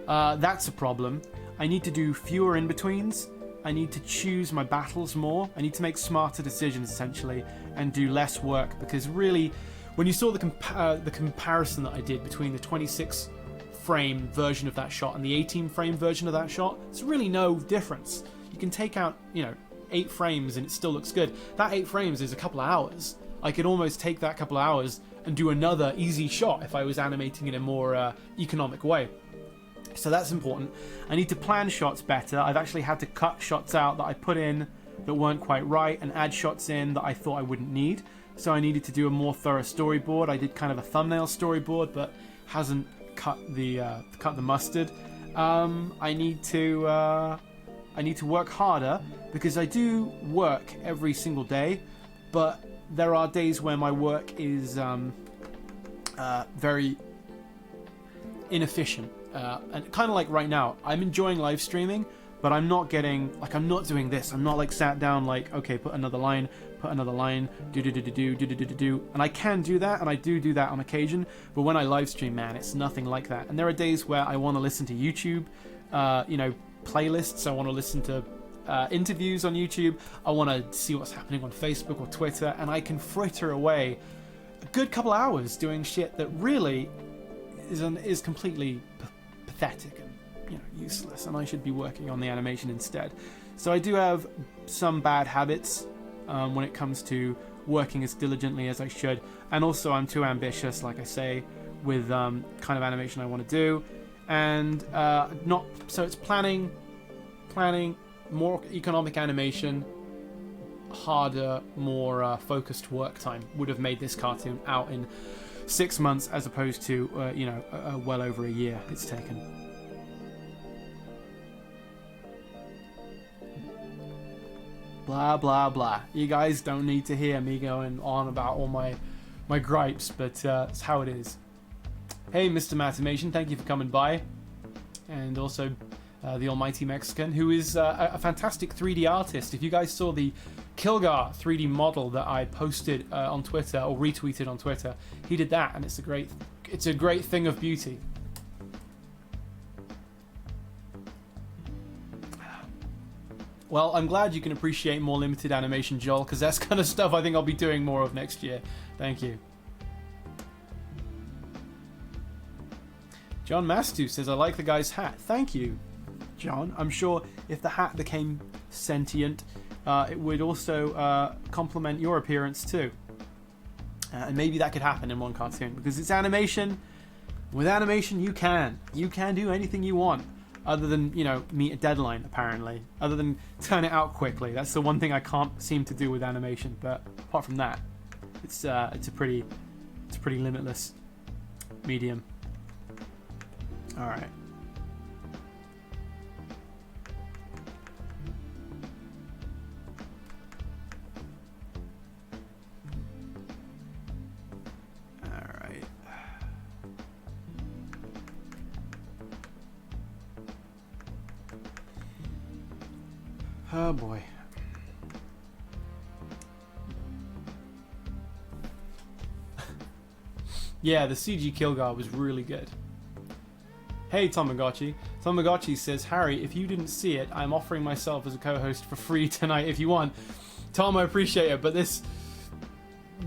That's a problem. I need to do fewer in-betweens. I need to choose my battles more. I need to make smarter decisions, essentially, and do less work, because really, when you saw the comparison that I did between the 26 frame version of that shot and the 18 frame version of that shot, there's really no difference. You can take out, 8 frames and it still looks good. That 8 frames is a couple of hours. I could almost take that couple of hours and do another easy shot if I was animating in a more economic way. So that's important. I need to plan shots better. I've actually had to cut shots out that I put in that weren't quite right and add shots in that I thought I wouldn't need. So I needed to do a more thorough storyboard. I did kind of a thumbnail storyboard, but hasn't cut the mustard. I need to work harder, because I do work every single day, but there are days where my work is very inefficient. And kind of like right now, I'm enjoying live streaming, but I'm not getting, I'm not doing this. I'm not sat down okay, put another line, do. And I can do that, and I do that on occasion, but when I live stream, man, it's nothing like that. And there are days where I want to listen to YouTube, playlists. I want to listen to interviews on YouTube. I want to see what's happening on Facebook or Twitter, and I can fritter away a good couple hours doing shit that really is completely pathetic and useless, and I should be working on the animation instead. So I do have some bad habits when it comes to working as diligently as I should, and also I'm too ambitious, like I say, with kind of animation I want to do, and so it's planning, more economic animation, harder, more focused work time would have made this cartoon out in 6 months as opposed to well over a year it's taken. Blah blah blah. You guys don't need to hear me going on about all my gripes, but it's how it is. Hey, Mr. Matimation, thank you for coming by. And also the Almighty Mexican, who is a fantastic 3D artist. If you guys saw the Kilgar 3D model that I posted on Twitter, or retweeted on Twitter, he did that, and it's a great thing of beauty. Well, I'm glad you can appreciate more limited animation, Joel, because that's kind of stuff I think I'll be doing more of next year. Thank you. John Mastu says, I like the guy's hat. Thank you, John. I'm sure if the hat became sentient, it would also complement your appearance too. And maybe that could happen in one cartoon, because it's animation. With animation, you can do anything you want. Other than, you know, meet a deadline, apparently. Other than turn it out quickly. That's the one thing I can't seem to do with animation. But apart from that, it's a pretty limitless medium. All right. Oh boy. Yeah, the CG Kilgar was really good. Hey Tamagotchi. Tamagotchi says, Harry, if you didn't see it, I'm offering myself as a co-host for free tonight if you want. Tom, I appreciate it, but this...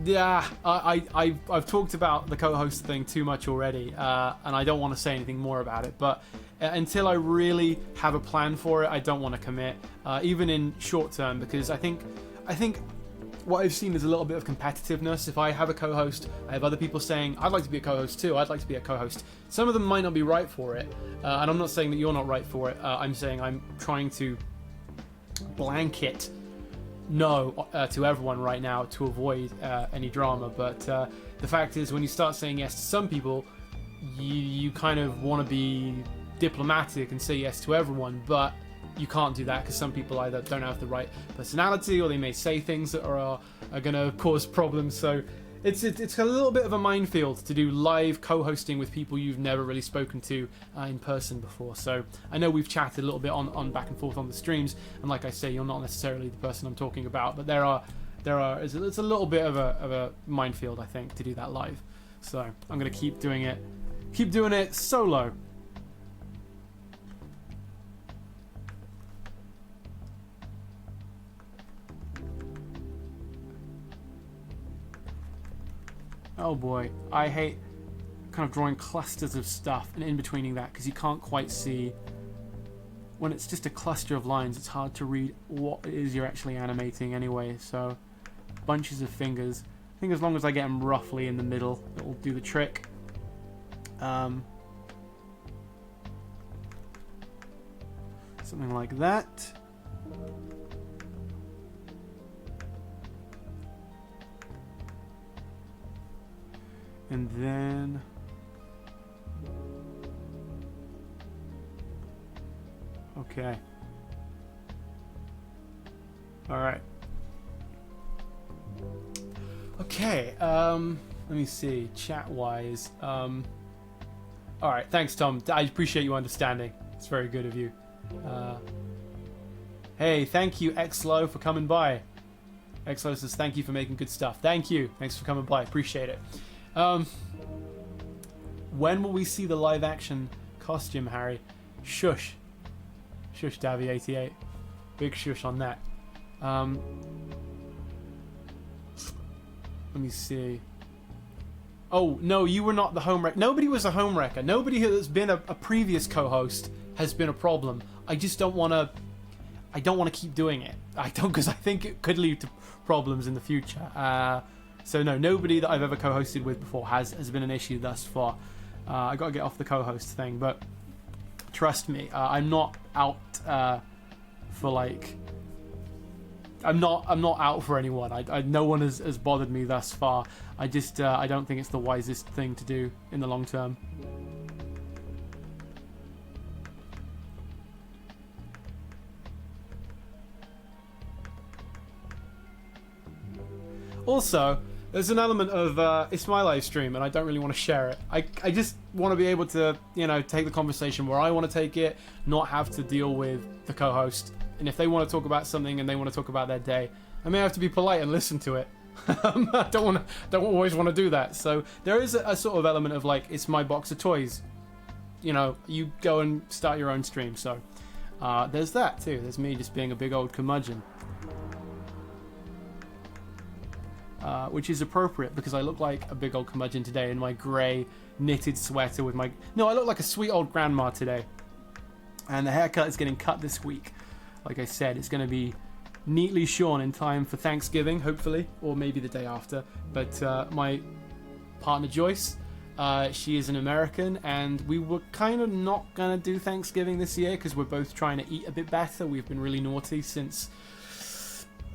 Yeah, I've talked about the co-host thing too much already, and I don't want to say anything more about it, but until I really have a plan for it, I don't want to commit, even in short term, because I think what I've seen is a little bit of competitiveness. If I have a co-host, I have other people saying, I'd like to be a co-host too, I'd like to be a co-host. Some of them might not be right for it, and I'm not saying that you're not right for it. I'm saying I'm trying to blanket no to everyone right now to avoid any drama, but the fact is, when you start saying yes to some people, you kind of want to be diplomatic and say yes to everyone, but you can't do that because some people either don't have the right personality or they may say things that are going to cause problems. So it's a little bit of a minefield to do live co-hosting with people you've never really spoken to in person before. So I know we've chatted a little bit on back and forth on the streams, and like I say, you're not necessarily the person I'm talking about, but it's a little bit of a minefield, I think, to do that live. So I'm going to keep doing it solo. Oh boy, I hate kind of drawing clusters of stuff and in-betweening that, because you can't quite see. When it's just a cluster of lines, it's hard to read what it is you're actually animating anyway, so bunches of fingers. I think as long as I get them roughly in the middle, it will do the trick. Something like that. And then okay. All right. Okay. Let me see. Chat wise. All right. Thanks, Tom. I appreciate you understanding. It's very good of you. Hey, thank you, Xlo, for coming by. Xlo says thank you for making good stuff. Thank you. Thanks for coming by. Appreciate it. When will we see the live action costume, Harry? Shush. Shush, Davy88. Big shush on that. Let me see. Oh, no, you were not the home wrecker. Nobody was a home wrecker. Nobody who's been a previous co-host has been a problem. I just don't want to... I don't want to keep doing it. I don't, because I think it could lead to problems in the future. So no, nobody that I've ever co-hosted with before has been an issue thus far. I got to get off the co-host thing, but trust me, I'm not out for like. I'm not out for anyone. No one has bothered me thus far. I just I don't think it's the wisest thing to do in the long term. Also, there's an element of it's my live stream and I don't really want to share it. I just want to be able to, you know, take the conversation where I want to take it, not have to deal with the co-host. And if they want to talk about something and they want to talk about their day, I may have to be polite and listen to it. I don't always want to do that. So there is a sort of element of like, it's my box of toys. You know, you go and start your own stream. So there's that too. There's me just being a big old curmudgeon. Which is appropriate because I look like a big old curmudgeon today in my grey knitted sweater with my... No, I look like a sweet old grandma today. And the haircut is getting cut this week. Like I said, it's going to be neatly shorn in time for Thanksgiving, hopefully, or maybe the day after. But my partner Joyce, she is an American, and we were kind of not going to do Thanksgiving this year because we're both trying to eat a bit better. We've been really naughty since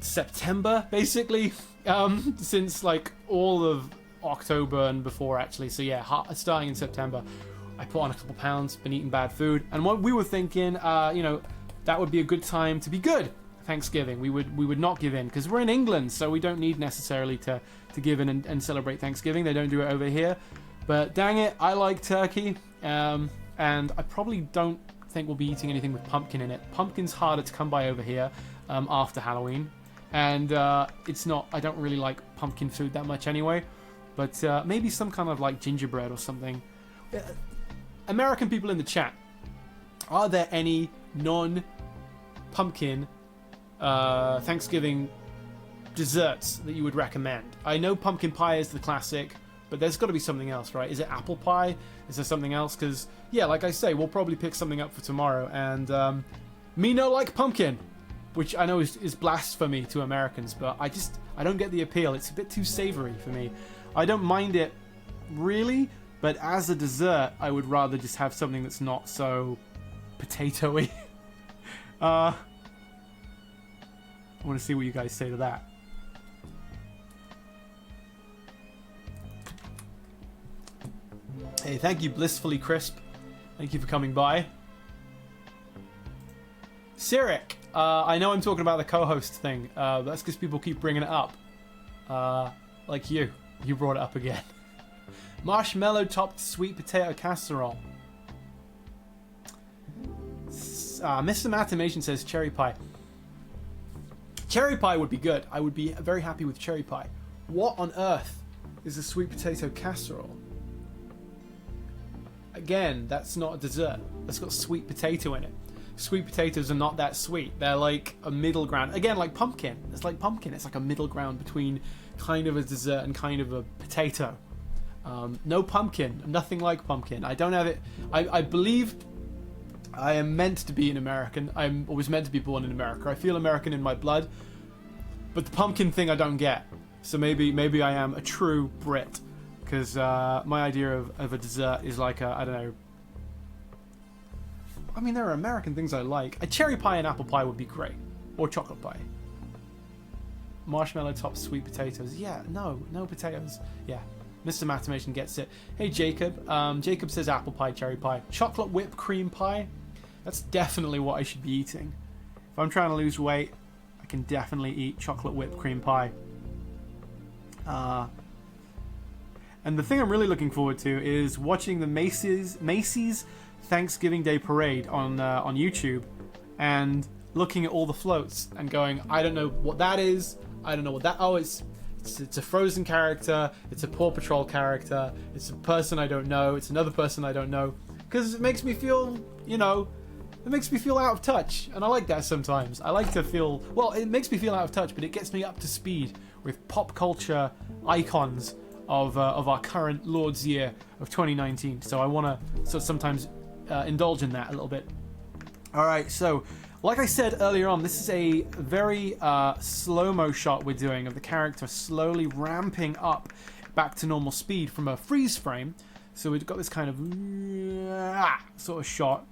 September, basically. Since like all of October and before, actually. So yeah, starting in September, I put on a couple pounds, been eating bad food, and what we were thinking, you know, that would be a good time to be good. Thanksgiving, we would not give in because we're in England, so we don't need necessarily to give in and celebrate Thanksgiving. They don't do it over here, but dang it, I like turkey, and I probably don't think we'll be eating anything with pumpkin in it. Pumpkin's harder to come by over here after Halloween. And it's not, I don't really like pumpkin food that much anyway. But maybe some kind of like gingerbread or something. American people in the chat, are there any non-pumpkin Thanksgiving desserts that you would recommend? I know pumpkin pie is the classic, but there's got to be something else, right? Is it apple pie? Is there something else? Because, yeah, like I say, we'll probably pick something up for tomorrow. And me no like pumpkin. Which I know is blasphemy to Americans, but I don't get the appeal. It's a bit too savory for me. I don't mind it, really, but as a dessert, I would rather just have something that's not so potato-y. I want to see what you guys say to that. Hey, thank you, Blissfully Crisp. Thank you for coming by. Cyric. I know I'm talking about the co-host thing. That's because people keep bringing it up. Like you. You brought it up again. Marshmallow topped sweet potato casserole. Mr. Matamation says cherry pie. Cherry pie would be good. I would be very happy with cherry pie. What on earth is a sweet potato casserole? Again, that's not a dessert. That's got sweet potato in it. Sweet potatoes are not that sweet. They're like a middle ground. Again, like pumpkin. It's like pumpkin. It's like a middle ground between kind of a dessert and kind of a potato. No pumpkin. Nothing like pumpkin. I don't have it. I believe I am meant to be an American. I was meant to be born in America. I feel American in my blood. But the pumpkin thing I don't get. So maybe I am a true Brit. Because my idea of a dessert is like I don't know. I mean, there are American things I like. A cherry pie and apple pie would be great. Or chocolate pie. Marshmallow topped sweet potatoes. Yeah, no potatoes. Yeah, Mr. Matamation gets it. Hey, Jacob. Jacob says apple pie, cherry pie. Chocolate whipped cream pie. That's definitely what I should be eating. If I'm trying to lose weight, I can definitely eat chocolate whipped cream pie. And the thing I'm really looking forward to is watching the Macy's Thanksgiving Day Parade on YouTube and looking at all the floats and going, I don't know what that is. I don't know what that... Oh, it's a Frozen character. It's a Paw Patrol character. It's a person I don't know. It's another person I don't know. Because it makes me feel, you know... It makes me feel out of touch. And I like that sometimes. I like to feel... Well, it makes me feel out of touch, but it gets me up to speed with pop culture icons of our current Lord's Year of 2019. So I want to sometimes... indulge in that a little bit. Alright, so like I said earlier on, this is a very slow-mo shot we're doing of the character slowly ramping up back to normal speed from a freeze frame. So we've got this kind of sort of shot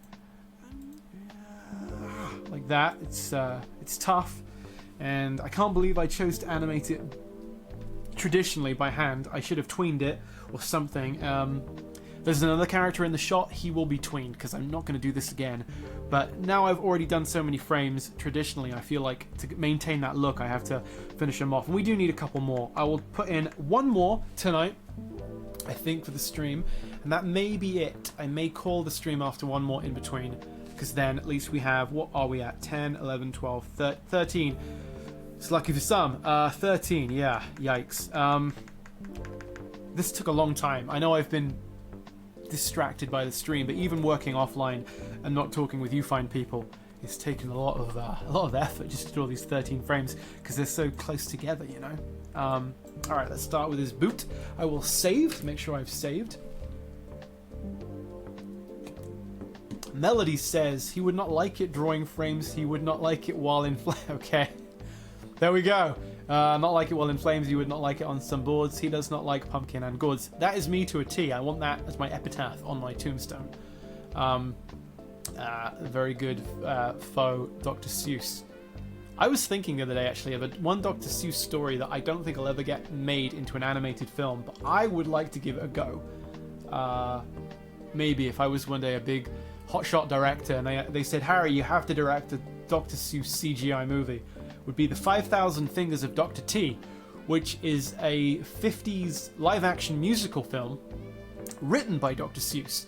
like that. It's tough, and I can't believe I chose to animate it traditionally by hand. I should have tweened it or something. There's another character in the shot. He will be tweened because I'm not going to do this again. But now I've already done so many frames. Traditionally, I feel like to maintain that look, I have to finish them off. And we do need a couple more. I will put in one more tonight, I think, for the stream. And that may be it. I may call the stream after one more in between. Because then at least we have, what are we at? 10, 11, 12, 13. It's lucky for some. 13, yeah. Yikes. This took a long time. I know I've been distracted by the stream, but even working offline and not talking with you fine people, it's taken a lot of effort just to do all these 13 frames because they're so close together, you know. All right, let's start with his boot. I will save to make sure I've saved. Melody says he would not like it drawing frames. He would not like it while in okay, there we go. Not like it while in flames. He would not like it on some boards. He does not like pumpkin and goods. That is me to a T. I want that as my epitaph on my tombstone. Very good faux Dr. Seuss. I was thinking the other day actually of one Dr. Seuss story that I don't think will ever get made into an animated film, but I would like to give it a go. Maybe if I was one day a big hotshot director and they said, Harry, you have to direct a Dr. Seuss CGI movie, would be the 5,000 Fingers of Dr. T, which is a 50s live-action musical film written by Dr. Seuss.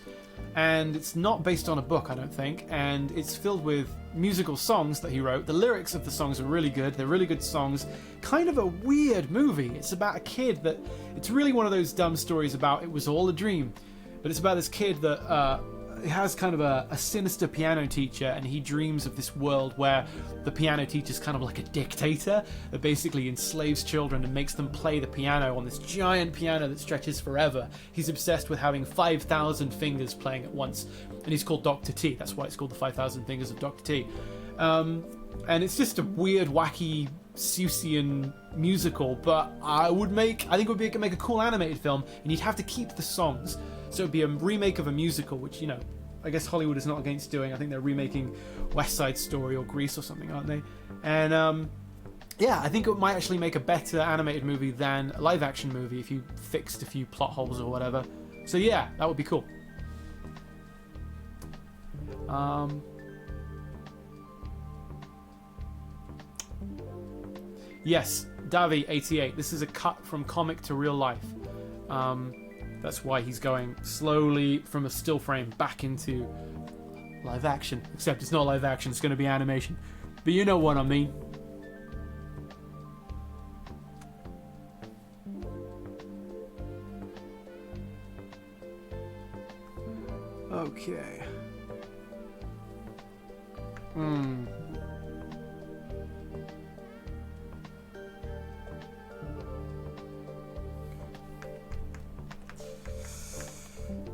And it's not based on a book, I don't think, and it's filled with musical songs that he wrote. The lyrics of the songs are really good. They're really good songs. Kind of a weird movie. It's about a kid that... It's really one of those dumb stories about it was all a dream. But it's about this kid that... He has kind of a sinister piano teacher, and he dreams of this world where the piano teacher's kind of like a dictator that basically enslaves children and makes them play the piano on this giant piano that stretches forever. He's obsessed with having 5,000 fingers playing at once, and he's called Dr. T. That's why it's called the 5,000 Fingers of Dr. T. And it's just a weird, wacky, Seussian musical, but I think it would make a cool animated film, and you'd have to keep the songs. So it'd be a remake of a musical, which, you know, I guess Hollywood is not against doing. I think they're remaking West Side Story or Grease or something, aren't they? And, yeah, I think it might actually make a better animated movie than a live-action movie if you fixed a few plot holes or whatever. So, yeah, that would be cool. Yes, Davi88. This is a cut from comic to real life. That's why he's going slowly from a still frame back into live action. Except it's not live action, it's going to be animation. But you know what I mean. Okay.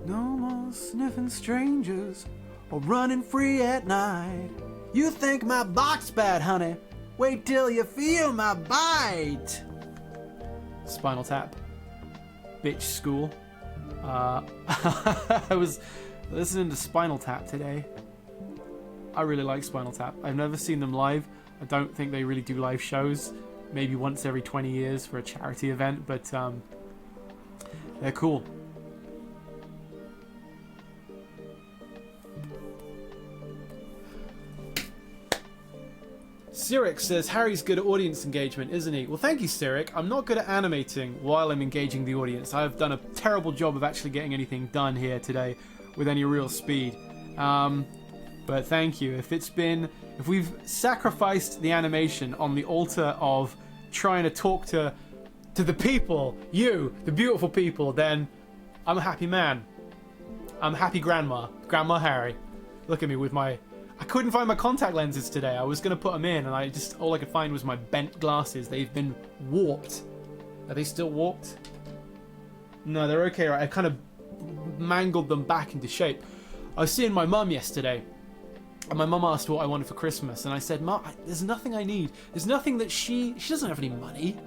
No more sniffing strangers or running free at night. You think my box bad, honey? Wait till you feel my bite. Spinal Tap. Bitch School. I was listening to Spinal Tap today. I really like Spinal Tap. I've never seen them live. I don't think they really do live shows. Maybe once every 20 years for a charity event, but they're cool. Cyric says, Harry's good at audience engagement, isn't he? Well, thank you, Cyric. I'm not good at animating while I'm engaging the audience. I've done a terrible job of actually getting anything done here today with any real speed. But thank you. If we've sacrificed the animation on the altar of trying to talk to the people, you, the beautiful people, then I'm a happy man. I'm a happy grandma. Grandma Harry. Look at me with my... I couldn't find my contact lenses today. I was going to put them in, and all I could find was my bent glasses. They've been warped. Are they still warped? No, they're okay, right? I kind of mangled them back into shape. I was seeing my mum yesterday, and my mum asked what I wanted for Christmas, and I said, Mum, there's nothing I need. There's nothing that she doesn't have any money.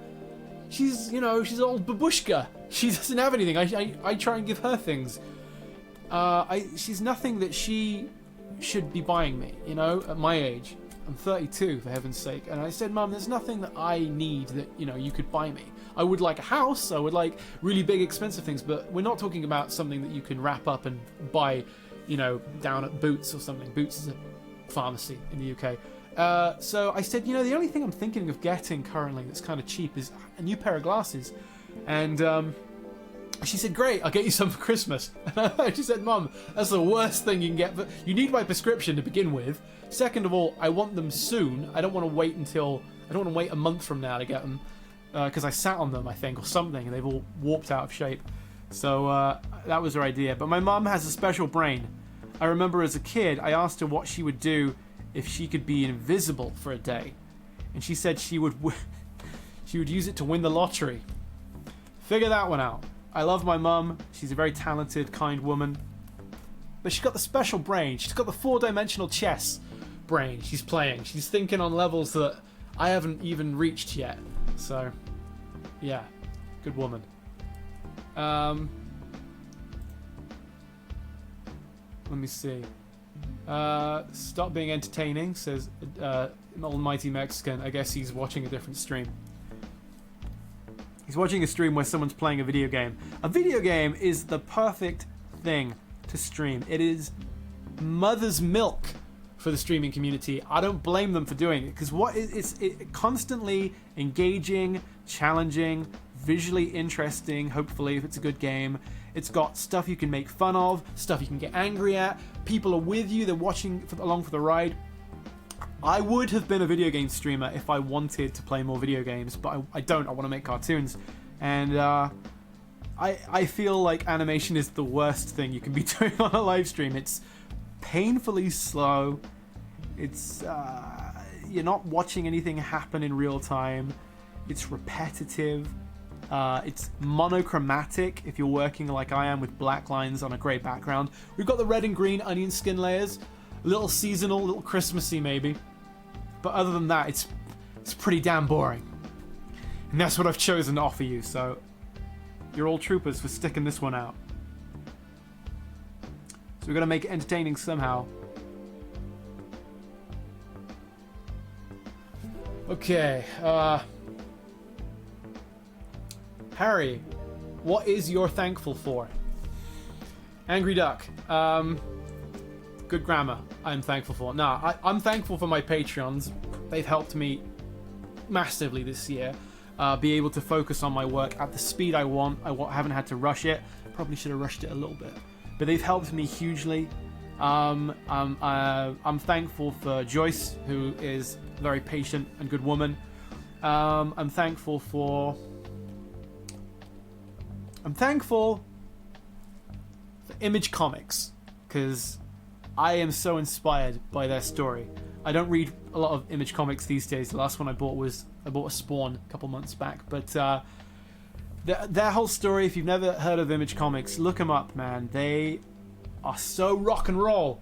She's old babushka. She doesn't have anything. I try and give her things. She's nothing that she should be buying me, you know, at my age. I'm 32, for heaven's sake. And I said, Mum, there's nothing that I need that, you know, you could buy me. I would like a house, I would like really big expensive things, but we're not talking about something that you can wrap up and buy, you know, down at Boots or something. Boots is a pharmacy in the UK. So I said, you know, the only thing I'm thinking of getting currently that's kind of cheap is a new pair of glasses. And she said, great, I'll get you some for Christmas. She said, Mum, that's the worst thing you can get. But you need my prescription to begin with. Second of all, I want them soon. I don't want to wait a month from now to get them. Because I sat on them, I think, or something, and they've all warped out of shape. So that was her idea. But my mum has a special brain. I remember as a kid, I asked her what she would do if she could be invisible for a day. And she said she would use it to win the lottery. Figure that one out. I love my mum. She's a very talented, kind woman. But she's got the special brain. She's got the 4-dimensional chess brain she's playing. She's thinking on levels that I haven't even reached yet. So, yeah. Good woman. Let me see. Stop being entertaining, says Almighty Mexican. I guess he's watching a different stream. He's watching a stream where someone's playing a video game. A video game is the perfect thing to stream. It is mother's milk for the streaming community. I don't blame them for doing it, because it's constantly engaging, challenging, visually interesting, hopefully, if it's a good game. It's got stuff you can make fun of, stuff you can get angry at. People are with you, they're watching along for the ride. I would have been a video game streamer if I wanted to play more video games, but I don't. I want to make cartoons. And I feel like animation is the worst thing you can be doing on a live stream. It's painfully slow. It's you're not watching anything happen in real time. It's repetitive. It's monochromatic if you're working like I am with black lines on a grey background. We've got the red and green onion skin layers. A little seasonal, a little Christmassy maybe. But other than that, it's pretty damn boring. And that's what I've chosen to offer you, so you're all troopers for sticking this one out. So we're going to make it entertaining somehow. Okay, Harry, what is your thankful for? Angry Duck. Good grammar. I'm thankful for. Nah, I'm thankful for my Patreons. They've helped me massively this year. Be able to focus on my work at the speed I want. I haven't had to rush it. Probably should have rushed it a little bit. But they've helped me hugely. I'm thankful for Joyce, who is a very patient and good woman. I'm thankful for Image Comics, because I am so inspired by their story. I don't read a lot of Image Comics these days. The last one I bought a Spawn a couple months back. But their whole story, if you've never heard of Image Comics, look them up, man. They are so rock and roll.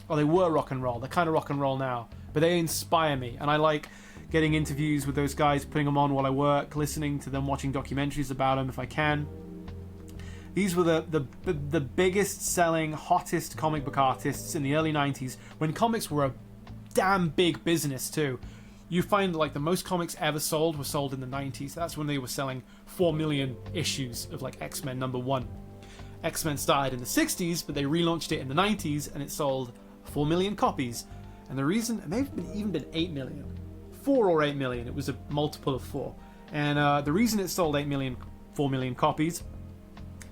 Well, they were rock and roll. They're kind of rock and roll now. But they inspire me. And I like getting interviews with those guys, putting them on while I work, listening to them, watching documentaries about them if I can. These were the biggest selling, hottest comic book artists in the early 90s, when comics were a damn big business too. You find like the most comics ever sold were sold in the 90s. That's when they were selling 4 million issues of like X-Men #1. X-Men started in the 60s, but they relaunched it in the 90s, and it sold 4 million copies. And the reason, it may have even been 8 million. 4 or 8 million, it was a multiple of 4. And the reason it sold 4 million copies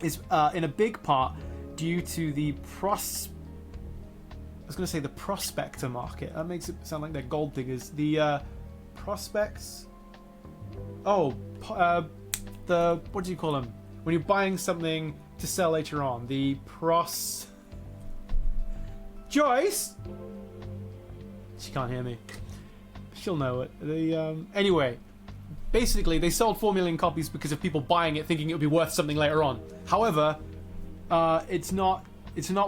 is in a big part due to the prospector market. That makes it sound like they're gold diggers. The prospects. Oh, what do you call them? When you're buying something to sell later on, the Joyce. She can't hear me. She'll know it. Anyway. Basically, they sold 4 million copies because of people buying it thinking it would be worth something later on. However, it's not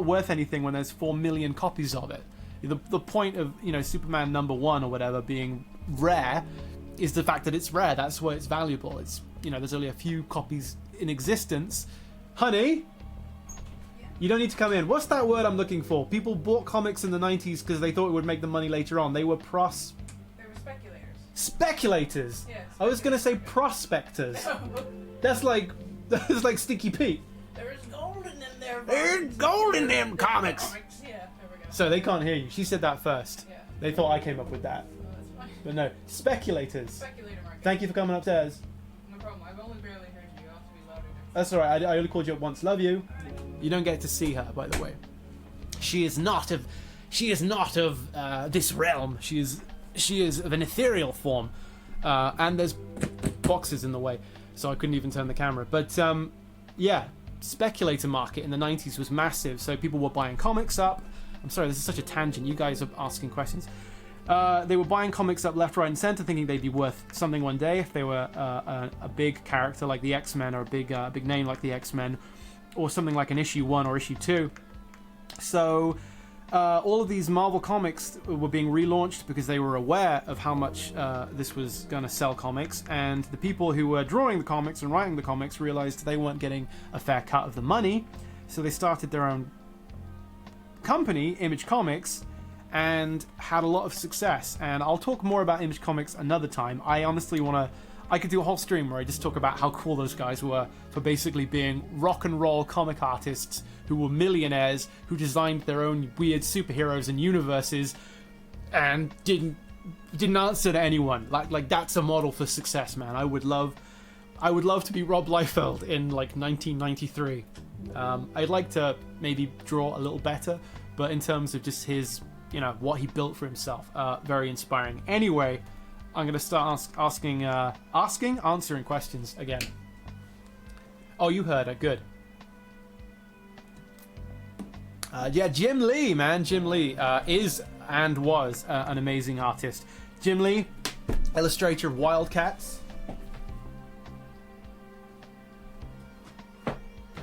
worth anything when there's 4 million copies of it. The point of, Superman #1 or whatever being rare is the fact that it's rare. That's why it's valuable. It's, there's only a few copies in existence. Honey, you don't need to come in. What's that word I'm looking for? People bought comics in the 90s because they thought it would make them money later on. They were speculators. Speculators. Yeah, I was gonna say prospectors. That's like Sticky Pete. There's gold in them there. There's gold in them comics. Yeah, there we go. So they can't hear you. She said that first. Yeah. They thought I came up with that. Oh, that's fine. But no. Speculators. Speculator market. Thank you for coming upstairs. No problem. I've only barely heard you. I'll have to be louder next That's alright. I only called you up once. Love you. You don't get to see her, by the way. She is not of this realm. She is of an ethereal form. And there's boxes in the way, so I couldn't even turn the camera. But yeah, speculator market in the 90s was massive. So people were buying comics up. I'm sorry, this is such a tangent. You guys are asking questions. They were buying comics up left, right, and center, thinking they'd be worth something one day if they were a big character like the X-Men, or a big name like the X-Men, or something like an issue 1 or issue 2. So all of these Marvel comics were being relaunched because they were aware of how much this was going to sell comics, and the people who were drawing the comics and writing the comics realized they weren't getting a fair cut of the money, so they started their own company, Image Comics, and had a lot of success. And I'll talk more about Image Comics another time. I honestly I could do a whole stream where I just talk about how cool those guys were for basically being rock and roll comic artists who were millionaires, who designed their own weird superheroes and universes, and didn't answer to anyone. Like that's a model for success, man. I would love to be Rob Liefeld in like 1993. I'd like to maybe draw a little better, but in terms of just his, what he built for himself, very inspiring. Anyway, I'm gonna start answering questions again. Oh, you heard it. Good. Yeah, Jim Lee, man. Jim Lee is and was an amazing artist. Jim Lee, illustrator of Wildcats. I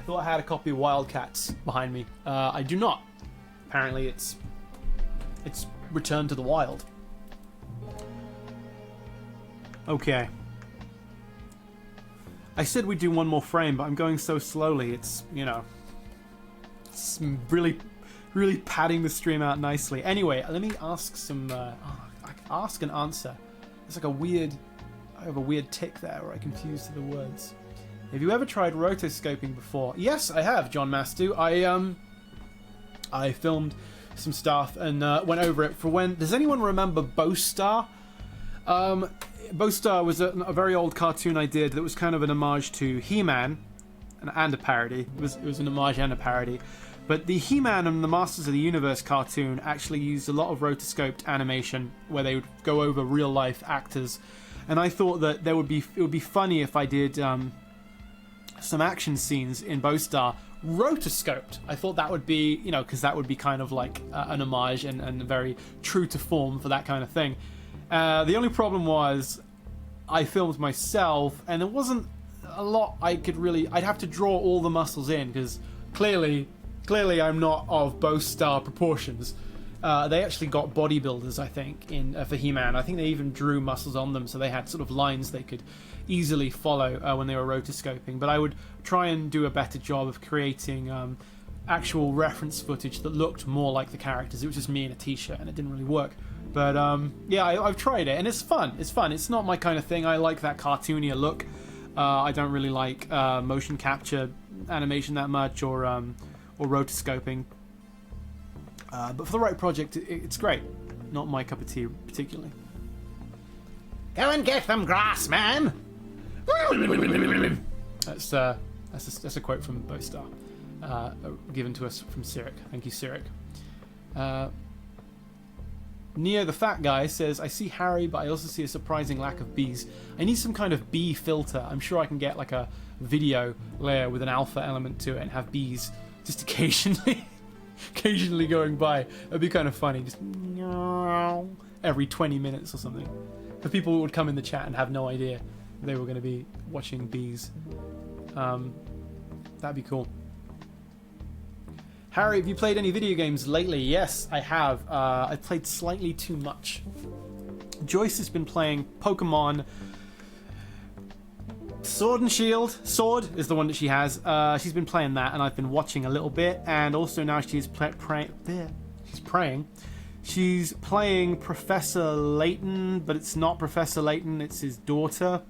thought I had a copy of Wildcats behind me. I do not. Apparently, it's returned to the wild. Okay. I said we'd do one more frame, but I'm going so slowly. It's it's really, really padding the stream out nicely. Anyway, let me ask some. Ask and answer. It's like I have a weird tick there where I confuse the words. Have you ever tried rotoscoping before? Yes, I have, John Mastu. I filmed some stuff and went over it for when. Does anyone remember Bowstar? Bowstar was a very old cartoon I did that was kind of an homage to He-Man and a parody. It was an homage and a parody. But the He-Man and the Masters of the Universe cartoon actually used a lot of rotoscoped animation where they would go over real life actors. And I thought that it would be funny if I did some action scenes in Bowstar rotoscoped. I thought that would be, because that would be kind of like an homage and very true to form for that kind of thing. The only problem was I filmed myself and there wasn't a lot I'd have to draw all the muscles in because clearly I'm not of Bowstar proportions. They actually got bodybuilders, I think, for He-Man. I think they even drew muscles on them, so they had sort of lines they could easily follow when they were rotoscoping. But I would try and do a better job of creating actual reference footage that looked more like the characters. It was just me in a t-shirt, and it didn't really work. But yeah, I've tried it, and it's fun. It's fun. It's not my kind of thing. I like that cartoonier look. I don't really like motion capture animation that much, or rotoscoping. But for the right project, it's great. Not my cup of tea, particularly. Go and get them grass, man! That's a quote from Bowstar, given to us from Cyric. Thank you, Cyric. Neo the Fat Guy says, I see Harry, but I also see a surprising lack of bees. I need some kind of bee filter. I'm sure I can get like a video layer with an alpha element to it and have bees just occasionally going by. It'd be kind of funny, just every 20 minutes or something. For people who would come in the chat and have no idea they were going to be watching bees. That'd be cool. Harry, have you played any video games lately? Yes, I have. I've played slightly too much. Joyce has been playing Pokemon Sword and Shield. Sword is the one that she has. She's been playing that, and I've been watching a little bit. And also now she's praying. She's playing Professor Layton, but it's not Professor Layton, it's his daughter,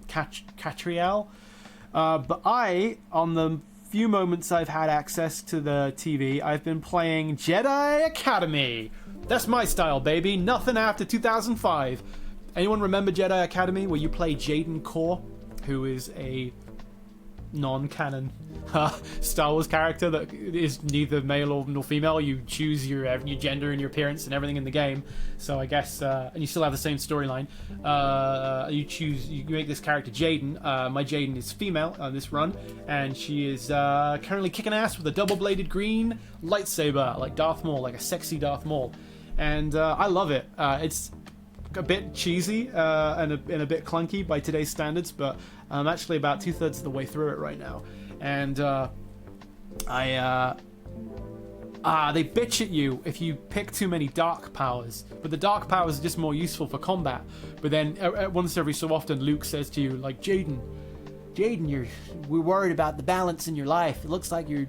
Catriel. But I, on the few moments I've had access to the TV, I've been playing Jedi Academy. That's my style, baby. Nothing after 2005. Anyone remember Jedi Academy, where you play Jaden Core, who is a non-canon Star Wars character that is neither male nor female. You choose your gender and your appearance and everything in the game. So I guess, and you still have the same storyline. You make this character Jaden. My Jaden is female on this run, and she is currently kicking ass with a double-bladed green lightsaber, like Darth Maul, like a sexy Darth Maul. And I love it. It's a bit cheesy and a bit clunky by today's standards, but I'm actually about 2/3 of the way through it right now. And they bitch at you if you pick too many dark powers, but the dark powers are just more useful for combat. But then once every so often, Luke says to you, like, Jaden, we're worried about the balance in your life. It looks like you're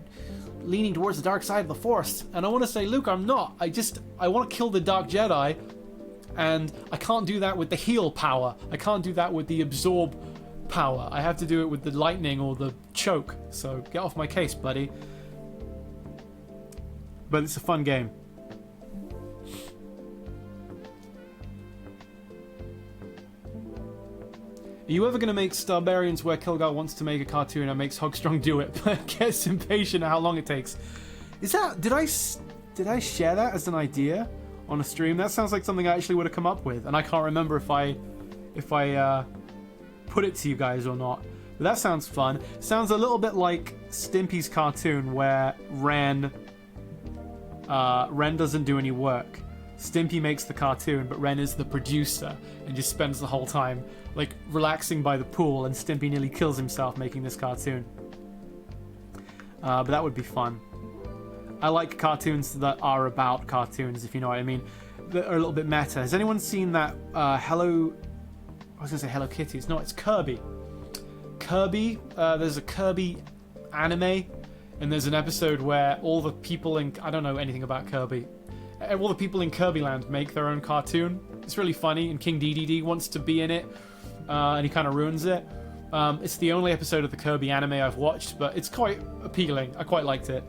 leaning towards the dark side of the Force. And I want to say, Luke, I'm not. I want to kill the Dark Jedi, and I can't do that with the heal power. I can't do that with the absorb power. I have to do it with the lightning or the choke. So get off my case, buddy. But it's a fun game. Are you ever going to make Starbarians where Kilgar wants to make a cartoon and makes Hogstrong do it, but gets impatient at how long it takes? Is that... Did I share that as an idea on a stream? That sounds like something I actually would have come up with, and I can't remember if I put it to you guys or not. But that sounds fun. Sounds a little bit like Stimpy's cartoon where Ren doesn't do any work. Stimpy makes the cartoon, but Ren is the producer and just spends the whole time like relaxing by the pool, and Stimpy nearly kills himself making this cartoon. But that would be fun. I like cartoons that are about cartoons, if you know what I mean. That are a little bit meta. Has anyone seen that Hello... I was going to say Hello Kitty. It's not, it's Kirby. There's a Kirby anime, and there's an episode where all the people in... I don't know anything about Kirby. All the people in Kirbyland make their own cartoon. It's really funny, and King Dedede wants to be in it, and he kind of ruins it. It's the only episode of the Kirby anime I've watched, but it's quite appealing. I quite liked it.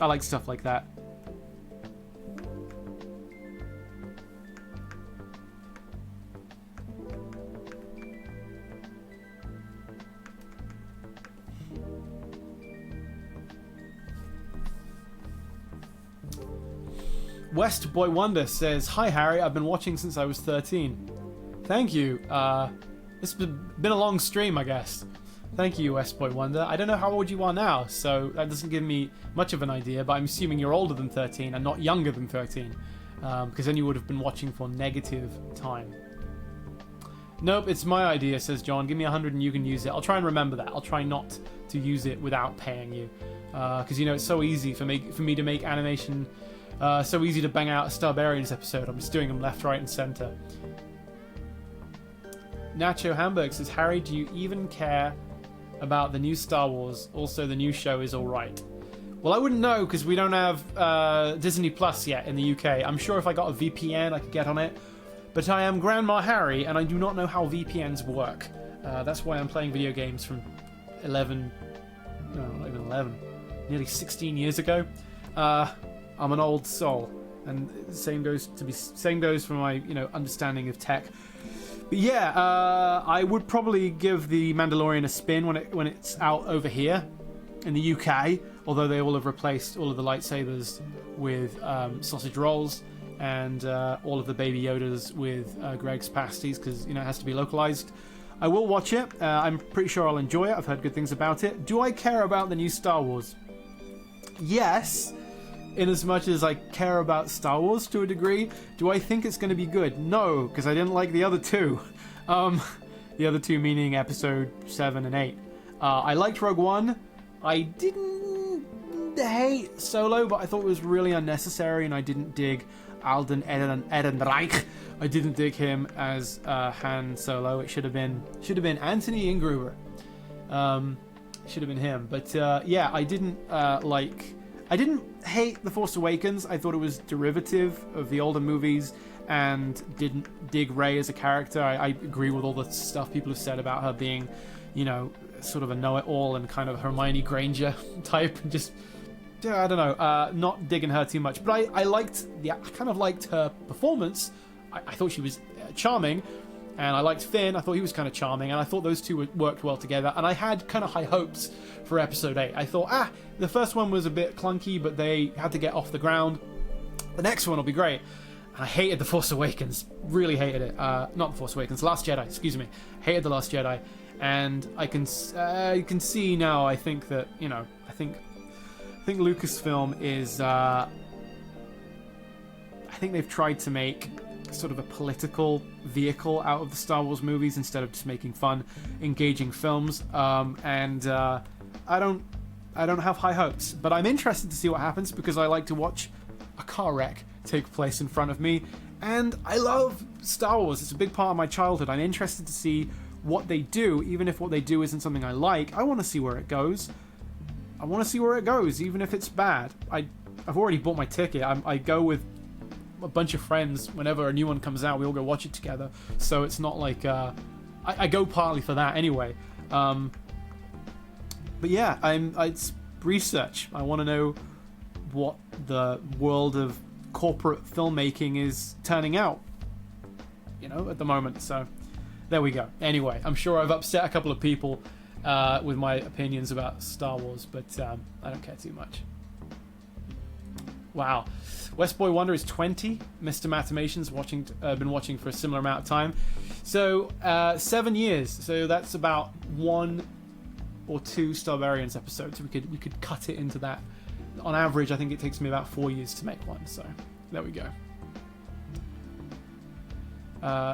I like stuff like that. West Boy Wonder says, "Hi Harry, I've been watching since I was 13. Thank you. It's been a long stream, I guess. Thank you, West Boy Wonder. I don't know how old you are now, so that doesn't give me much of an idea, but I'm assuming you're older than 13 and not younger than 13, because then you would have been watching for negative time." Nope, it's my idea, says John. Give me 100 and you can use it. I'll try and remember that. I'll try not to use it without paying you, because you know it's so easy for me to make animation. So easy to bang out a Starbarians episode. I'm just doing them left, right, and center. Nacho Hamburg says, "Harry, do you even care about the new Star Wars? Also, the new show is alright." Well, I wouldn't know because we don't have Disney Plus yet in the UK. I'm sure if I got a VPN, I could get on it. But I am Grandma Harry, and I do not know how VPNs work. That's why I'm playing video games from not even 11, nearly 16 years ago. I'm an old soul, and the same goes for my understanding of tech. But yeah, I would probably give the Mandalorian a spin when it's out over here in the UK. Although they all have replaced all of the lightsabers with sausage rolls, and all of the Baby Yodas with Greg's pasties, because it has to be localized. I will watch it. I'm pretty sure I'll enjoy it. I've heard good things about it. Do I care about the new Star Wars? Yes. In as much as I care about Star Wars to a degree. Do I think it's going to be good? No, because I didn't like the other two. The other two meaning episode 7 and 8. I liked Rogue One. I didn't hate Solo, but I thought it was really unnecessary, and I didn't dig Alden Ehrenreich. I didn't dig him as Han Solo. It should have been Anthony Ingruber. Should have been him. But yeah, I didn't like. I didn't hate The Force Awakens. I thought it was derivative of the older movies and didn't dig Rey as a character. I agree with all the stuff people have said about her being, you know, sort of a know-it-all and kind of Hermione Granger type. And just, I don't know, not digging her too much. But I kind of liked her performance. I thought she was charming. And I liked Finn. I thought he was kind of charming. And I thought those two worked well together. And I had kind of high hopes for episode 8. I thought, the first one was a bit clunky, but they had to get off the ground. The next one will be great. And I hated The Force Awakens. Really hated it. Not The Force Awakens. Last Jedi, excuse me. Hated The Last Jedi. And I can see now, I think that, you know, I think Lucasfilm is... I think they've tried to make sort of a political vehicle out of the Star Wars movies instead of just making fun, engaging films. I don't have high hopes, but I'm interested to see what happens because I like to watch a car wreck take place in front of me, and I love Star Wars. It's a big part of my childhood. I'm interested to see what they do, even if what they do isn't something I like. I want to see where it goes. Even if it's bad. I've already bought my ticket. I go with a bunch of friends whenever a new one comes out. We all go watch it together, so it's not like I go partly for that anyway. But yeah, it's research. I want to know what the world of corporate filmmaking is turning out, you know, at the moment. So there we go. Anyway, I'm sure I've upset a couple of people with my opinions about Star Wars, but I don't care too much. Wow. West Boy Wonder is 20. Mr. Matimation's been watching for a similar amount of time. So 7 years. So that's about 1 or 2 Starbarians episodes. We could cut it into that. On average, I think it takes me about 4 years to make one. So there we go.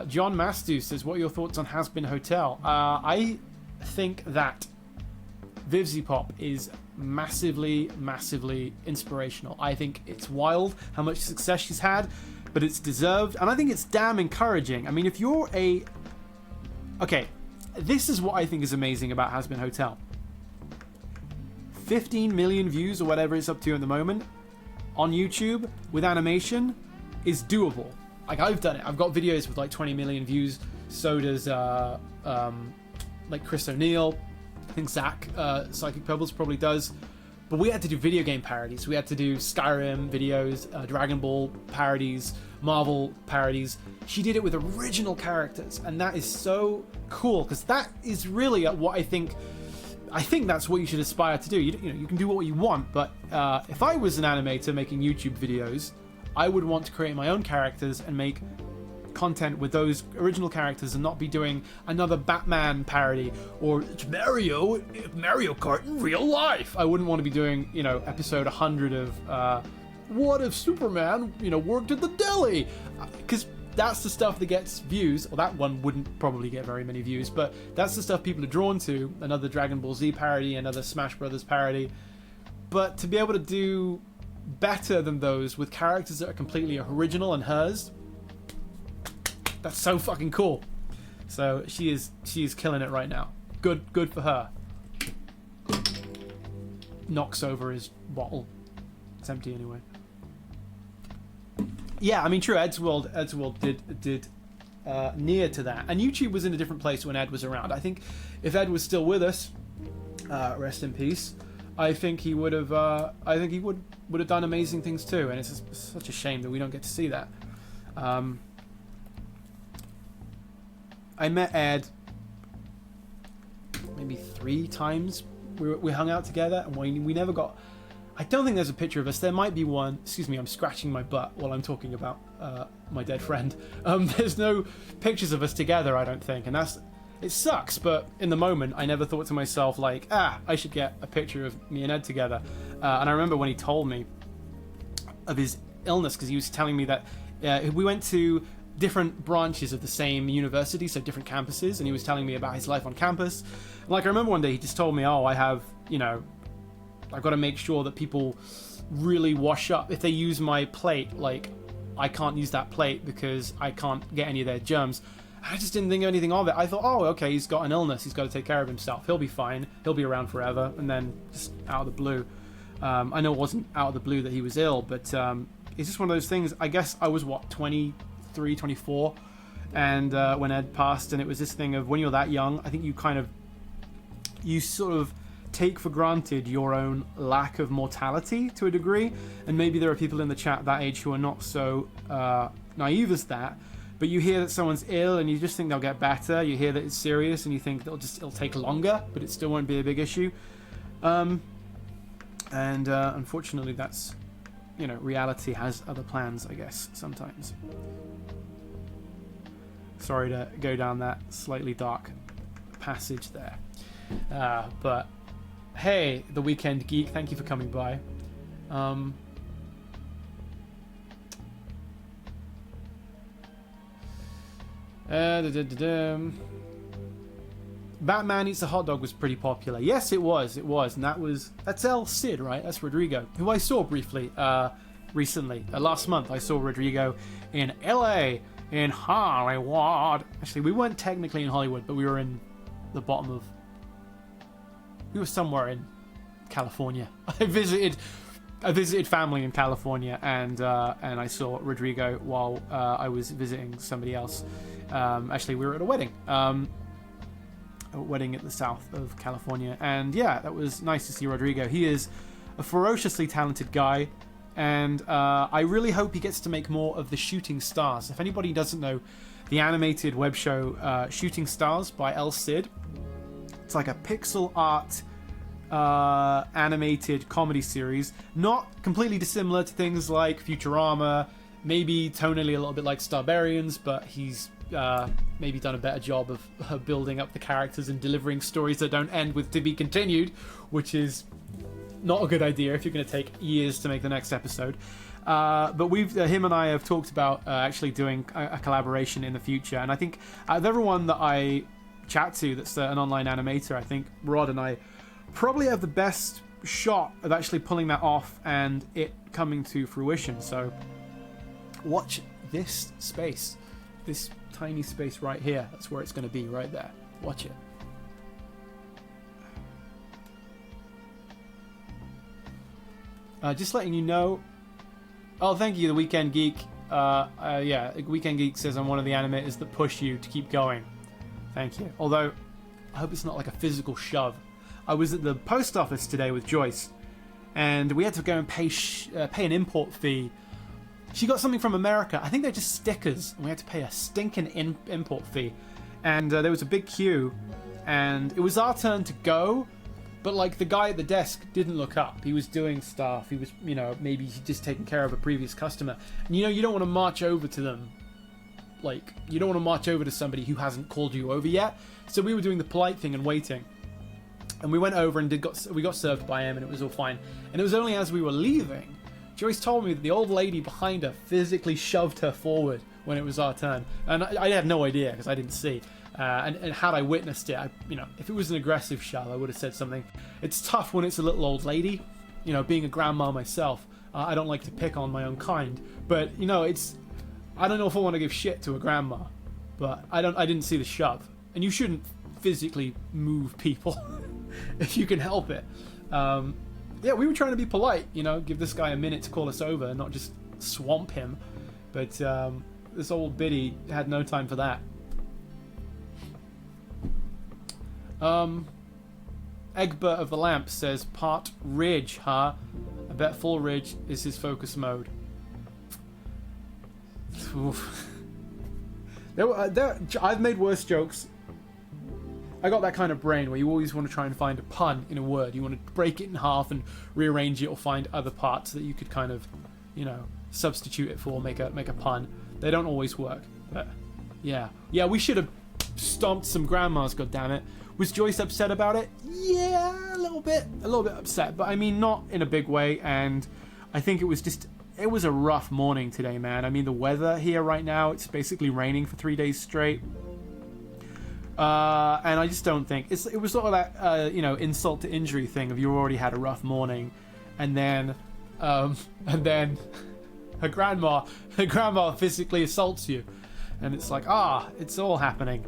John Mastu says, what are your thoughts on Hazbin Hotel? I think that Vivzy Pop is massively inspirational. I think it's wild how much success she's had, but it's deserved, and I think it's damn encouraging. I mean, if you're okay, this is what I think is amazing about Hazbin Hotel. 15 million views or whatever it's up to at the moment on YouTube with animation is doable. Like, I've done it. I've got videos with like 20 million views. So does like Chris O'Neill. I think Zach, Psychic Pebbles, probably does. But we had to do video game parodies. We had to do Skyrim videos, Dragon Ball parodies, Marvel parodies. She did it with original characters, and that is so cool, because that is really what I think that's what you should aspire to do. You can do what you want, but if I was an animator making YouTube videos, I would want to create my own characters and make content with those original characters and not be doing another Batman parody or it's Mario Kart in real life. I wouldn't want to be doing, episode 100 of what if Superman, worked at the deli, because that's the stuff that gets views. Or that one wouldn't probably get very many views, but that's the stuff people are drawn to. Another Dragon Ball Z parody, another Smash Brothers parody. But to be able to do better than those with characters that are completely original and hers, that's so fucking cool. So she is killing it right now. Good for her. Knocks over his bottle. It's empty anyway. Yeah, I mean, true. Eddsworld did near to that, and YouTube was in a different place when Ed was around. I think if Ed was still with us, rest in peace, I think he would have. I think he would have done amazing things too. And it's just such a shame that we don't get to see that. I met Ed maybe 3 times. We hung out together, and we never got... I don't think there's a picture of us. There might be one. Excuse me, I'm scratching my butt while I'm talking about my dead friend. There's no pictures of us together, I don't think, and it sucks, but in the moment, I never thought to myself, like, I should get a picture of me and Ed together. And I remember when he told me of his illness, because he was telling me that we went to different branches of the same university, so different campuses, and he was telling me about his life on campus. And like, I remember one day he just told me, I have, I've got to make sure that people really wash up. If they use my plate, like, I can't use that plate because I can't get any of their germs. I just didn't think anything of it. I thought, okay, he's got an illness, he's got to take care of himself, he'll be fine, he'll be around forever. And then just out of the blue, I know it wasn't out of the blue that he was ill, but it's just one of those things. I guess I was, 23, 24, and when Ed passed, and it was this thing of when you're that young, I think you sort of take for granted your own lack of mortality to a degree, and maybe there are people in the chat that age who are not so naive as that, but you hear that someone's ill and you just think they'll get better. You hear that it's serious and you think it'll take longer, but it still won't be a big issue. Unfortunately, that's, reality has other plans, I guess, sometimes. Sorry to go down that slightly dark passage there. But hey, the Weekend Geek, thank you for coming by. Batman Eats a Hot Dog was pretty popular. Yes, it was, and that's El Cid, right? That's Rodrigo, who I saw briefly recently. Last month, I saw Rodrigo in LA, in Hollywood. Actually, we weren't technically in Hollywood, but we were in the bottom of... We were somewhere in California. I visited family in California, and I saw Rodrigo while I was visiting somebody else. Actually, we were at a wedding. A wedding at the south of California, and yeah, that was nice to see Rodrigo. He is a ferociously talented guy, and I really hope he gets to make more of the Shooting Stars. If anybody doesn't know the animated web show Shooting Stars by El Cid, it's like a pixel art animated comedy series, not completely dissimilar to things like Futurama, maybe tonally a little bit like Starbarians, but he's maybe done a better job of building up the characters and delivering stories that don't end with "to be continued," which is not a good idea if you're going to take years to make the next episode. But him and I have talked about actually doing a collaboration in the future, and I think out of everyone that I chat to that's an online animator, I think Rod and I probably have the best shot of actually pulling that off and it coming to fruition. So watch this space, this tiny space right here. That's where it's going to be, right there. Watch it. Just letting you know. Oh, thank you, the Weekend Geek. Yeah, Weekend Geek says I'm one of the animators that push you to keep going. Thank you. Although, I hope it's not like a physical shove. I was at the post office today with Joyce, and we had to go and pay an import fee. She got something from America. I think they're just stickers, and we had to pay a stinking import fee. And there was a big queue, and it was our turn to go, but like the guy at the desk didn't look up. He was doing stuff. He was, maybe he just taking care of a previous customer. And you don't want to march over to them. Like, you don't want to march over to somebody who hasn't called you over yet. So we were doing the polite thing and waiting. And we went over and we got served by him, and it was all fine. And it was only as we were leaving, Joyce told me that the old lady behind her physically shoved her forward when it was our turn. And I had no idea because I didn't see. And had I witnessed it, if it was an aggressive shove, I would have said something. It's tough when it's a little old lady. Being a grandma myself, I don't like to pick on my own kind. But, I don't know if I want to give shit to a grandma. But I didn't see the shove. And you shouldn't physically move people if you can help it. Yeah, we were trying to be polite, give this guy a minute to call us over, not just swamp him. But this old biddy had no time for that. Egbert of the Lamp says, part ridge, huh? I bet full ridge is his focus mode. I've made worse jokes. I got that kind of brain where you always want to try and find a pun in a word. You want to break it in half and rearrange it, or find other parts that you could kind of, substitute it for, make a pun. They don't always work, but yeah, we should have stomped some grandmas. Goddammit. Was Joyce upset about it? Yeah, a little bit upset, but I mean not in a big way. And I think it was a rough morning today, man. I mean, the weather here right now, it's basically raining for 3 days straight. And I just don't think it was sort of that insult to injury thing of you already had a rough morning, and then her grandma physically assaults you, and it's like, it's all happening.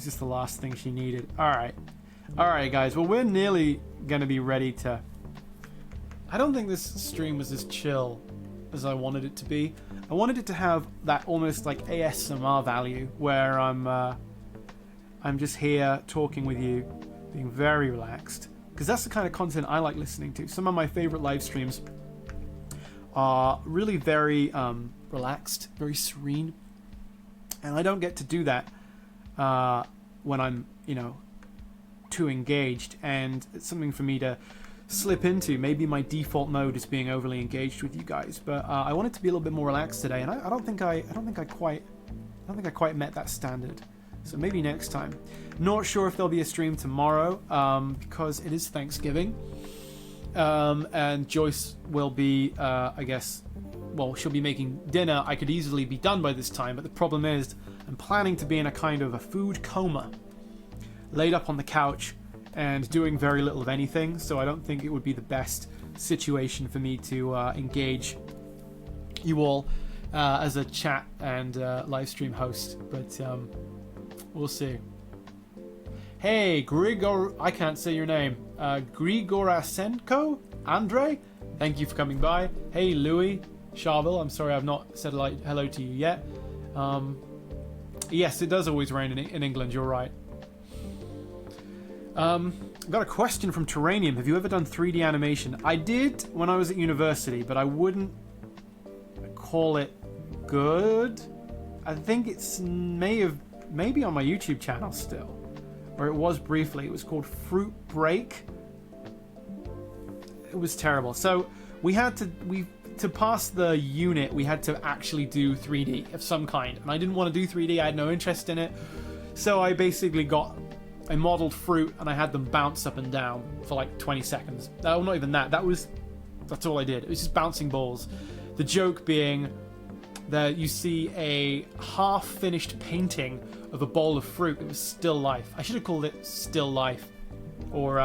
It's just the last thing she needed. Alright. Alright, guys. Well, we're nearly going to be ready to... I don't think this stream was as chill as I wanted it to be. I wanted it to have that almost like ASMR value where I'm just here talking with you, being very relaxed. Because that's the kind of content I like listening to. Some of my favorite live streams are really very relaxed, very serene. And I don't get to do that when I'm, too engaged. And it's something for me to slip into. Maybe my default mode is being overly engaged with you guys. But I want it to be a little bit more relaxed today. And I don't think I quite met that standard. So maybe next time. Not sure if there'll be a stream tomorrow because it is Thanksgiving. And Joyce will be, I guess, well, she'll be making dinner. I could easily be done by this time, but the problem is I'm planning to be in a kind of a food coma, laid up on the couch and doing very little of anything, so I don't think it would be the best situation for me to engage you all as a chat and live stream host, but we'll see. Hey, Grigor, I can't say your name. Grigorasenko? Andre? Thank you for coming by. Hey, Louis. Charville, I'm sorry I've not said hello to you yet. Yes, it does always rain in England, you're right. I've got a question from Terranium. Have you ever done 3D animation? I did when I was at university, but I wouldn't call it good. I think it's maybe on my YouTube channel still. Or it was briefly. It was called Fruit Break. It was terrible. So we had to pass the unit, we had to actually do 3D of some kind. And I didn't want to do 3D. I had no interest in it. So I basically I modeled fruit and I had them bounce up and down for like 20 seconds. No, not even that. That's all I did. It was just bouncing balls. The joke being that you see a half-finished painting of a bowl of fruit. It was still life. I should have called it still life, or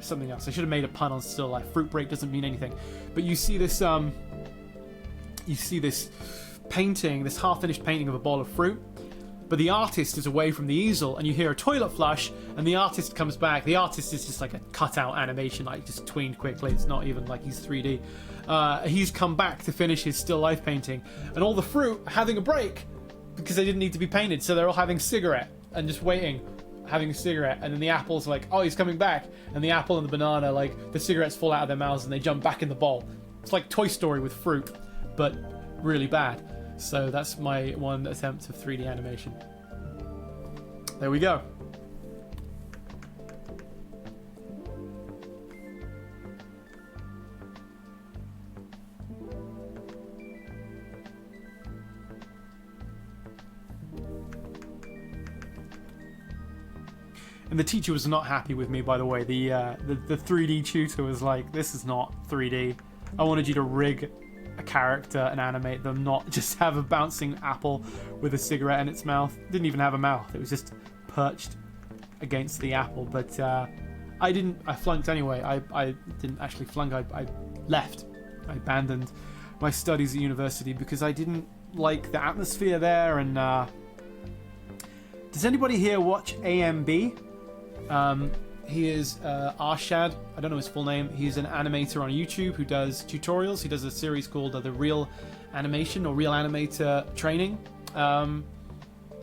something else. I should have made a pun on still life. Fruit break doesn't mean anything, but you see this painting, this half-finished painting of a bowl of fruit. But the artist is away from the easel, and you hear a toilet flush, and the artist comes back. The artist is just like a cutout animation, like just tweened quickly. It's not even like he's 3D. He's come back to finish his still life painting, and all the fruit are having a break because they didn't need to be painted, so they're all having cigarette and just waiting, having a cigarette. And then the apple's like, oh, he's coming back, and the apple and the banana, like the cigarettes fall out of their mouths and they jump back in the bowl. It's like Toy Story with fruit, but really bad. So that's my one attempt of 3D animation. There we go. And the teacher was not happy with me, by the way. The 3D tutor was like, this is not 3D. I wanted you to rig a character and animate them, not just have a bouncing apple with a cigarette in its mouth. It didn't even have a mouth. It was just perched against the apple. But I flunked anyway. I didn't actually flunk. I left. I abandoned my studies at university because I didn't like the atmosphere there. And does anybody here watch AMB? He is Arshad. I don't know his full name. He's an animator on YouTube who does tutorials. He does a series called The Real Animation or Real Animator Training.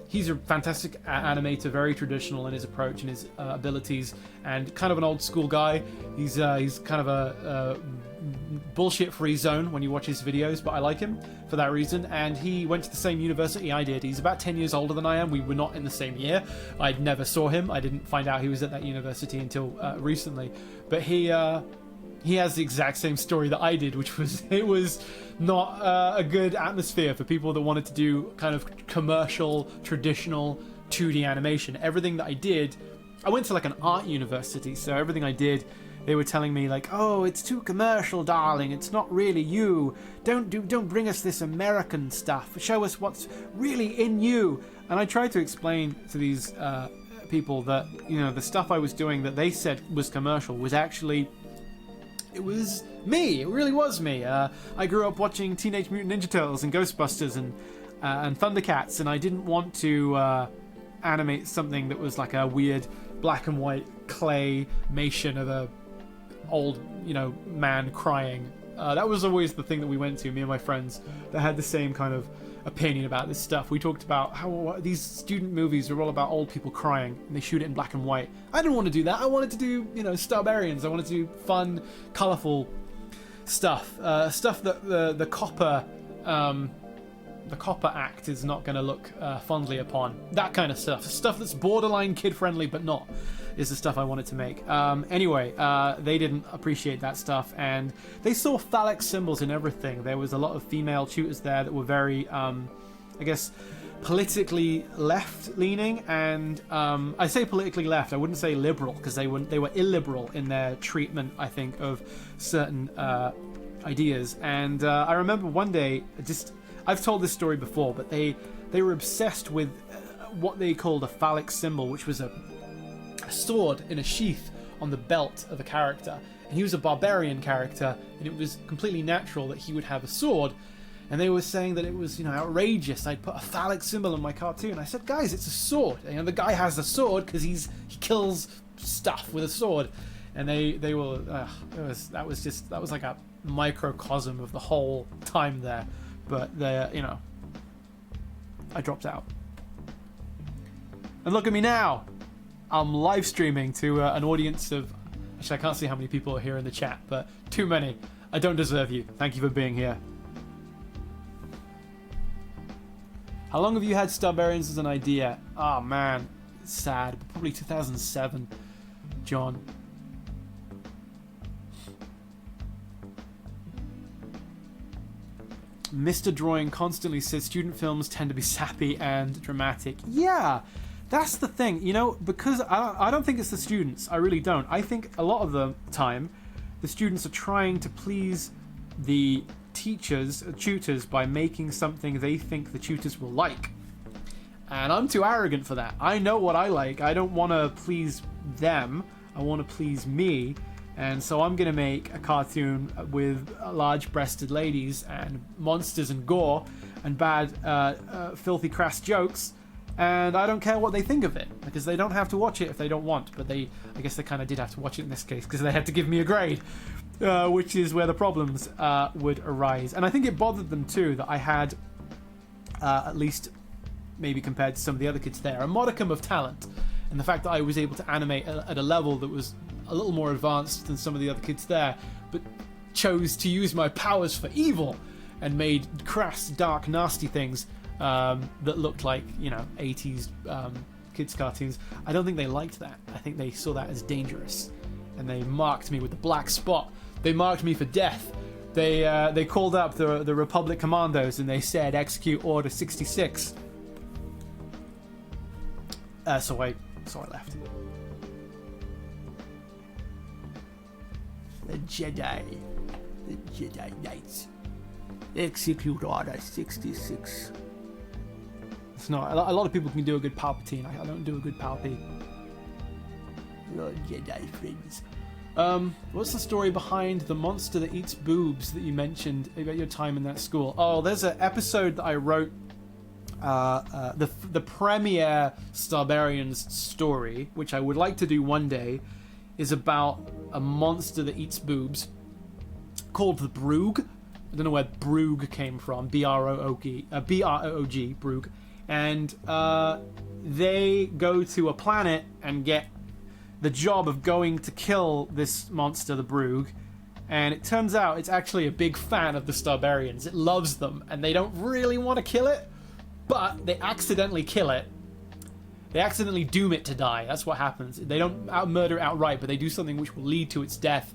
He's a fantastic animator, very traditional in his approach and his abilities, and kind of an old school guy. He's kind of a bullshit-free zone when you watch his videos, but I like him for that reason. And he went to the same university I did. He's about 10 years older than I am. We were not in the same year. I never saw him. I didn't find out he was at that university until recently. But he has the exact same story that I did, which was it was not a good atmosphere for people that wanted to do kind of commercial, traditional 2D animation. Everything that I did, I went to like an art university, so everything I did, they were telling me like, oh, it's too commercial, darling. It's not really you. Don't bring us this American stuff. Show us what's really in you. And I tried to explain to these people that, the stuff I was doing that they said was commercial was actually, it was me. It really was me. I grew up watching Teenage Mutant Ninja Turtles and Ghostbusters and Thundercats, and I didn't want to animate something that was like a weird black and white claymation of a old, man crying. That was always the thing that we went to, me and my friends, that had the same kind of opinion about this stuff. We talked about how these student movies are all about old people crying, and they shoot it in black and white. I didn't want to do that. I wanted to do, Starbarians. I wanted to do fun, colourful stuff. Stuff that the copper act is not going to look fondly upon. That kind of stuff. Stuff that's borderline kid-friendly, but not, is the stuff I wanted to make. Anyway, they didn't appreciate that stuff, and they saw phallic symbols in everything. There was a lot of female tutors there that were very, politically left-leaning, and I say politically left, I wouldn't say liberal, because they were illiberal in their treatment, I think, of certain ideas. And I remember one day, I've told this story before, but they were obsessed with what they called a phallic symbol, which was a sword in a sheath on the belt of a character. And he was a barbarian character, and it was completely natural that he would have a sword. And they were saying that it was, outrageous. I'd put a phallic symbol in my cartoon. I said, guys, it's a sword. And the guy has a sword because he kills stuff with a sword. And they were, that was like a microcosm of the whole time there. But I dropped out. And look at me now. I'm live streaming to an audience of, actually I can't see how many people are here in the chat, but too many. I don't deserve you. Thank you for being here. How long have you had Starbarians as an idea? Oh man, it's sad. Probably 2007, John. Mr. Drawing constantly says student films tend to be sappy and dramatic. Yeah, that's the thing. Because I don't think it's the students. I really don't. I think a lot of the time, the students are trying to please the tutors by making something they think the tutors will like. And I'm too arrogant for that. I know what I like. I don't want to please them. I want to please me. And so I'm going to make a cartoon with large-breasted ladies and monsters and gore and bad, filthy, crass jokes. And I don't care what they think of it, because they don't have to watch it if they don't want. But I guess they kind of did have to watch it in this case, because they had to give me a grade, which is where the problems would arise. And I think it bothered them too that I had, at least maybe compared to some of the other kids there, a modicum of talent. And the fact that I was able to animate at a level that was a little more advanced than some of the other kids there, but chose to use my powers for evil and made crass, dark, nasty things that looked like, 80s kids' cartoons. I don't think they liked that. I think they saw that as dangerous, and they marked me with the black spot. They marked me for death. They called up the Republic Commandos and they said, execute Order 66. So I left. The Jedi Knights. Execute Order 66. It's not. A lot of people can do a good Palpatine. I don't do a good Palpy. Your Jedi friends. What's the story behind the monster that eats boobs that you mentioned about your time in that school? Oh, there's an episode that I wrote. The premiere Starbarians story, which I would like to do one day, is about a monster that eats boobs called the Broog. I don't know where Broog came from. B-R-O-O-G, Broog. And they go to a planet and get the job of going to kill this monster, the Broog. And it turns out it's actually a big fan of the Starbarians. It loves them, and they don't really want to kill it, but they accidentally kill it. They accidentally doom it to die. That's what happens. They don't murder it outright, but they do something which will lead to its death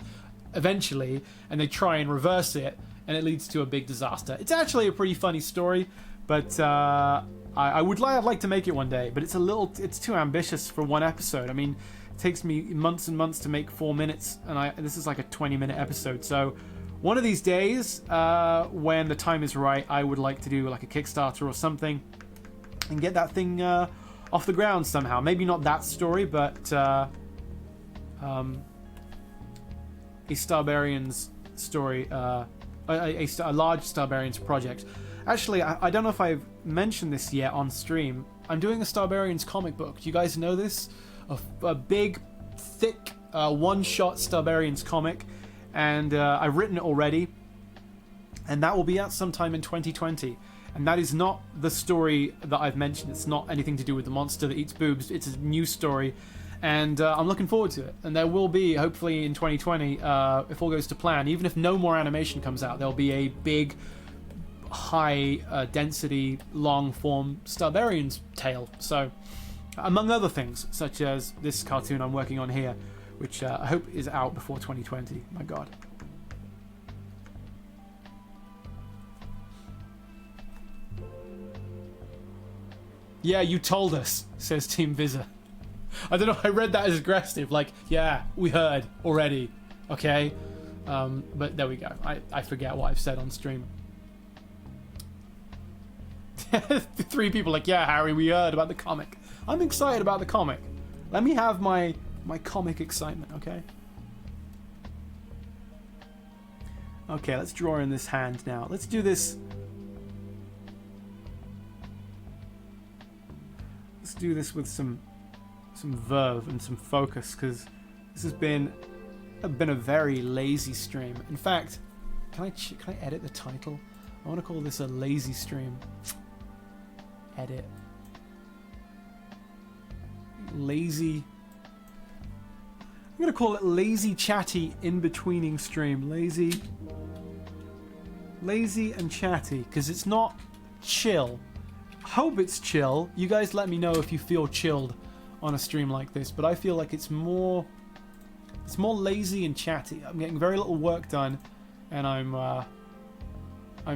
eventually, and they try and reverse it, and it leads to a big disaster. It's actually a pretty funny story, but I'd like to make it one day, but it's too ambitious for one episode. I mean, it takes me months and months to make 4 minutes, and this is like a 20-minute episode. So one of these days, when the time is right, I would like to do like a Kickstarter or something and get that thing off the ground somehow. Maybe not that story, but a Starbarians story, a large Starbarians project. Actually, I don't know if I've mentioned this yet on stream. I'm doing a Starbarians comic book. Do you guys know this? A big, thick, one-shot Starbarians comic. And I've written it already. And that will be out sometime in 2020. And that is not the story that I've mentioned. It's not anything to do with the monster that eats boobs. It's a new story. And I'm looking forward to it. And there will be, hopefully in 2020, if all goes to plan, even if no more animation comes out, there'll be a big, high density, long form Starbarians tale. So, among other things, such as this cartoon I'm working on here, which I hope is out before 2020. My God. Yeah, you told us, says Team Visa. I don't know, I read that as aggressive, like, yeah, we heard already, okay? But there we go. I forget what I've said on stream. 3 people like, yeah, Harry, we heard about the comic. I'm excited about the comic. Let me have my comic excitement, okay? Okay, let's draw in this hand now. Let's do this. Let's do this with some verve and some focus, because this has been a very lazy stream. In fact, can I edit the title? I want to call this a lazy stream. Edit. Lazy. I'm going to call it Lazy Chatty Inbetweening stream. Lazy and chatty, because it's not chill. Hope it's chill. You guys let me know if you feel chilled on a stream like this, but I feel like it's more lazy and chatty. I'm getting very little work done, and I'm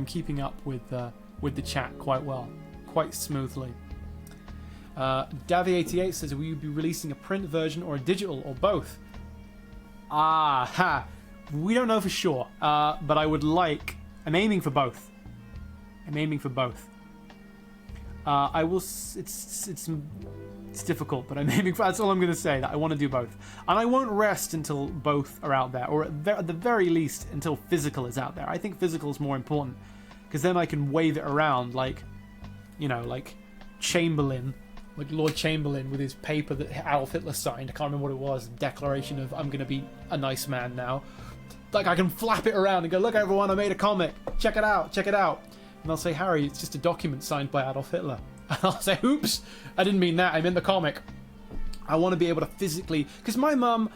keeping up with the chat quite well, quite smoothly. Davy88 says, will you be releasing a print version or a digital or both? We don't know for sure, but I'm aiming for both. I will. It's difficult, but I'm aiming for. That's all I'm going to say. That I want to do both, and I won't rest until both are out there, or at the very least until physical is out there. I think physical is more important, because then I can wave it around like, like Chamberlain, like Lord Chamberlain with his paper that Adolf Hitler signed. I can't remember what it was. Declaration of I'm going to be a nice man now. Like I can flap it around and go, look everyone, I made a comic. Check it out. And they'll say, Harry, it's just a document signed by Adolf Hitler. And I'll say, oops, I didn't mean that. I meant the comic. I want to be able to physically... Because my mum,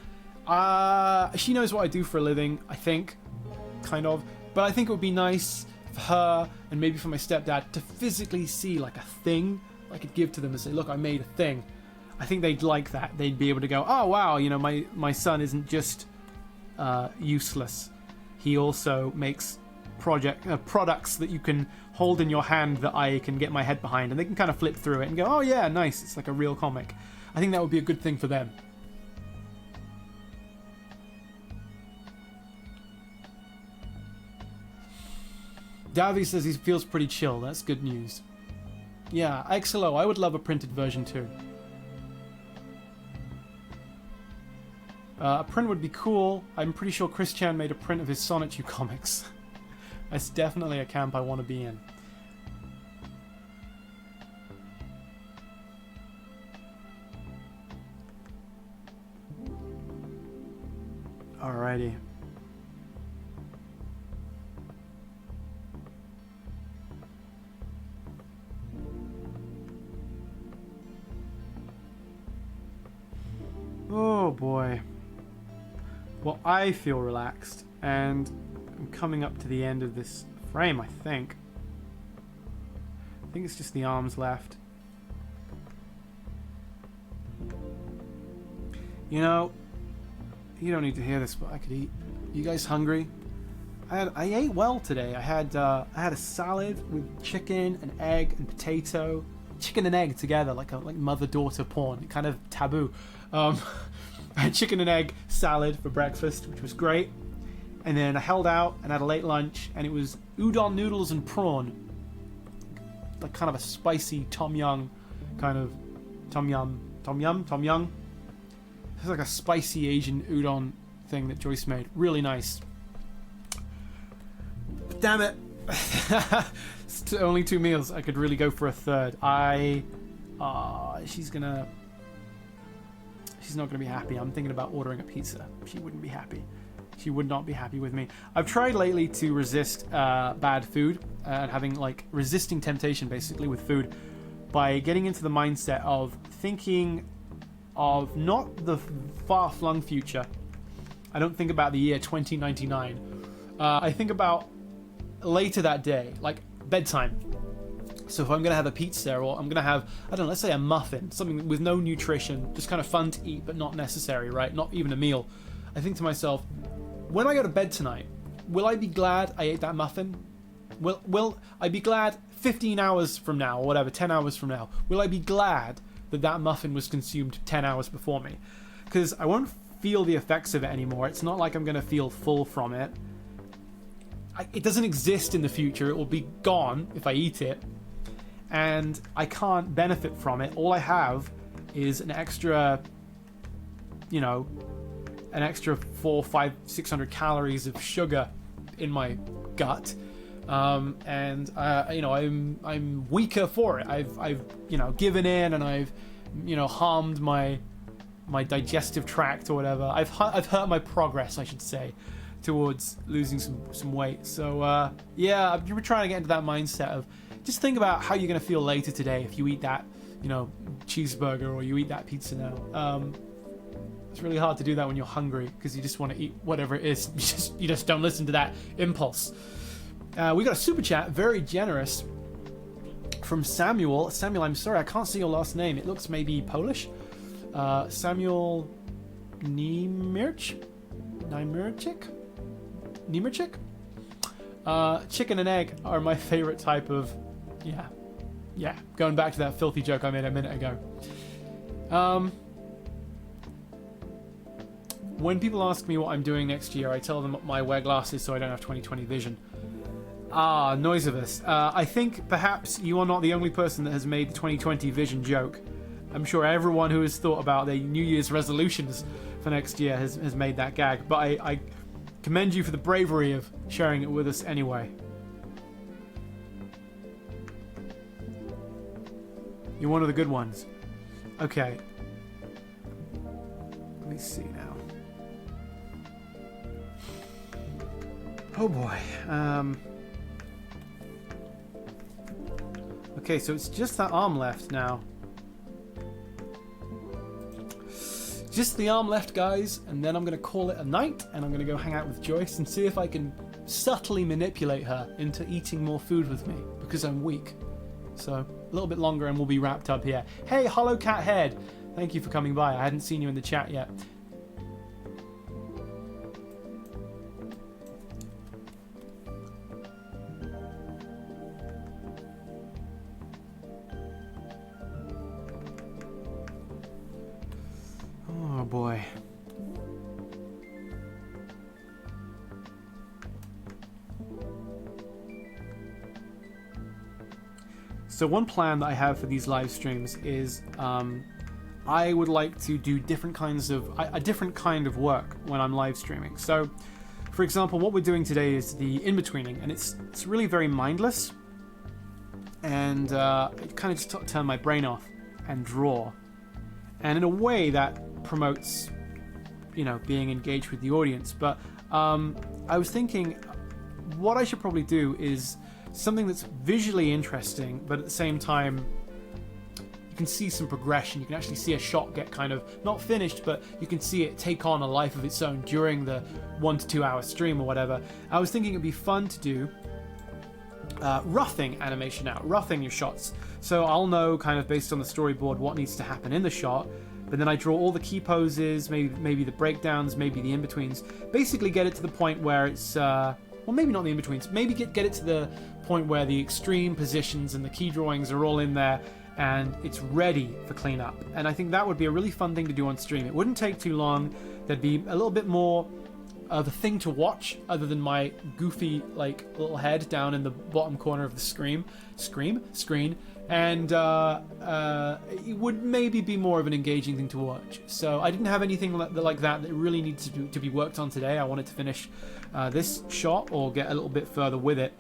she knows what I do for a living, I think. Kind of. But I think it would be nice for her, and maybe for my stepdad, to physically see, like, a thing I could give to them and say, look, I made a thing. I think they'd like that. They'd be able to go, oh, wow, my son isn't just useless. He also makes... products that you can hold in your hand that I can get my head behind, and they can kind of flip through it and go, oh yeah, nice, it's like a real comic. I think that would be a good thing for them. Davy says he feels pretty chill. That's good news. Yeah, XLO, I would love a printed version too. A print would be cool. I'm pretty sure Chris Chan made a print of his Sonichu comics. That's definitely a camp I want to be in. Alrighty. Oh boy. Well, I feel relaxed, and I'm coming up to the end of this frame, I think. I think it's just the arms left. You don't need to hear this, but I could eat. You guys hungry? I ate well today. I had a salad with chicken and egg and potato. Chicken and egg together, like mother-daughter porn. Kind of taboo. I had chicken and egg salad for breakfast, which was great. And then I held out and had a late lunch, and it was udon noodles and prawn. Like kind of a spicy tom yum kind of tom yum. It's like a spicy Asian udon thing that Joyce made. Really nice. But damn it, It's only 2 meals. I could really go for a third. She's not gonna be happy. I'm thinking about ordering a pizza. She wouldn't be happy. She would not be happy with me. I've tried lately to resist bad food and having like resisting temptation basically with food by getting into the mindset of thinking of not the far-flung future. I don't think about the year 2099. I think about later that day, like bedtime. So if I'm going to have a pizza or I'm going to have, I don't know, let's say a muffin, something with no nutrition, just kind of fun to eat but not necessary, right? Not even a meal. I think to myself, when I go to bed tonight, will I be glad I ate that muffin? Will I be glad 15 hours from now or whatever, 10 hours from now, will I be glad that that muffin was consumed 10 hours before me? Because I won't feel the effects of it anymore. It's not like I'm going to feel full from it. It doesn't exist in the future. It will be gone if I eat it. And I can't benefit from it. All I have is an extra, you know, an extra 400, 500, 600 calories of sugar in my gut. And you know, I'm weaker for it. I've you know, given in, and I've, you know, harmed my digestive tract or whatever. I've hurt my progress, I should say, towards losing some weight. So yeah, you're trying to get into that mindset of just think about how you're going to feel later today if you eat that, you know, cheeseburger or you eat that pizza now. It's really hard to do that when you're hungry because you just want to eat whatever it is. You just don't listen to that impulse. We got a super chat, very generous, from Samuel. Samuel, I'm sorry, I can't see your last name. It looks maybe Polish. Samuel Niemirchik? Chicken and egg are my favorite type of... Yeah. Going back to that filthy joke I made a minute ago. When people ask me what I'm doing next year, I tell them I wear glasses so I don't have 20/20 vision. Noisivus. I think perhaps you are not the only person that has made the 20/20 vision joke. I'm sure everyone who has thought about their New Year's resolutions for next year has made that gag. But I commend you for the bravery of sharing it with us anyway. You're one of the good ones. Okay. Let me see now. Oh boy. Okay, so it's just that arm left now. Just the arm left, guys, and then I'm going to call it a night, and I'm going to go hang out with Joyce and see if I can subtly manipulate her into eating more food with me, because I'm weak. So, a little bit longer and we'll be wrapped up here. Hey, Hollow Cat Head! Thank you for coming by. I hadn't seen you in the chat yet. Oh boy. So one plan that I have for these live streams is I would like to do different kinds of a different kind of work when I'm live streaming. So, for example, what we're doing today is the Inbetweening, and it's really very mindless, and it kind of just turn my brain off and draw, and in a way that promotes, you know, being engaged with the audience. But I was thinking what I should probably do is something that's visually interesting, but at the same time you can see some progression. You can actually see a shot get kind of not finished, but you can see it take on a life of its own during the 1 to 2 hour stream or whatever. I was thinking it'd be fun to do roughing animation out, roughing your shots. So I'll know kind of based on the storyboard what needs to happen in the shot, but then I draw all the key poses, maybe the breakdowns, maybe the in-betweens. Basically get it to the point where it's well, maybe not the in-betweens. Maybe get it to the point where the extreme positions and the key drawings are all in there and it's ready for cleanup. And I think that would be a really fun thing to do on stream. It wouldn't take too long. There'd be a little bit more of a thing to watch other than my goofy, like, little head down in the bottom corner of the screen. And it would maybe be more of an engaging thing to watch. So I didn't have anything like that really needs to be worked on today. I wanted to finish this shot or get a little bit further with it.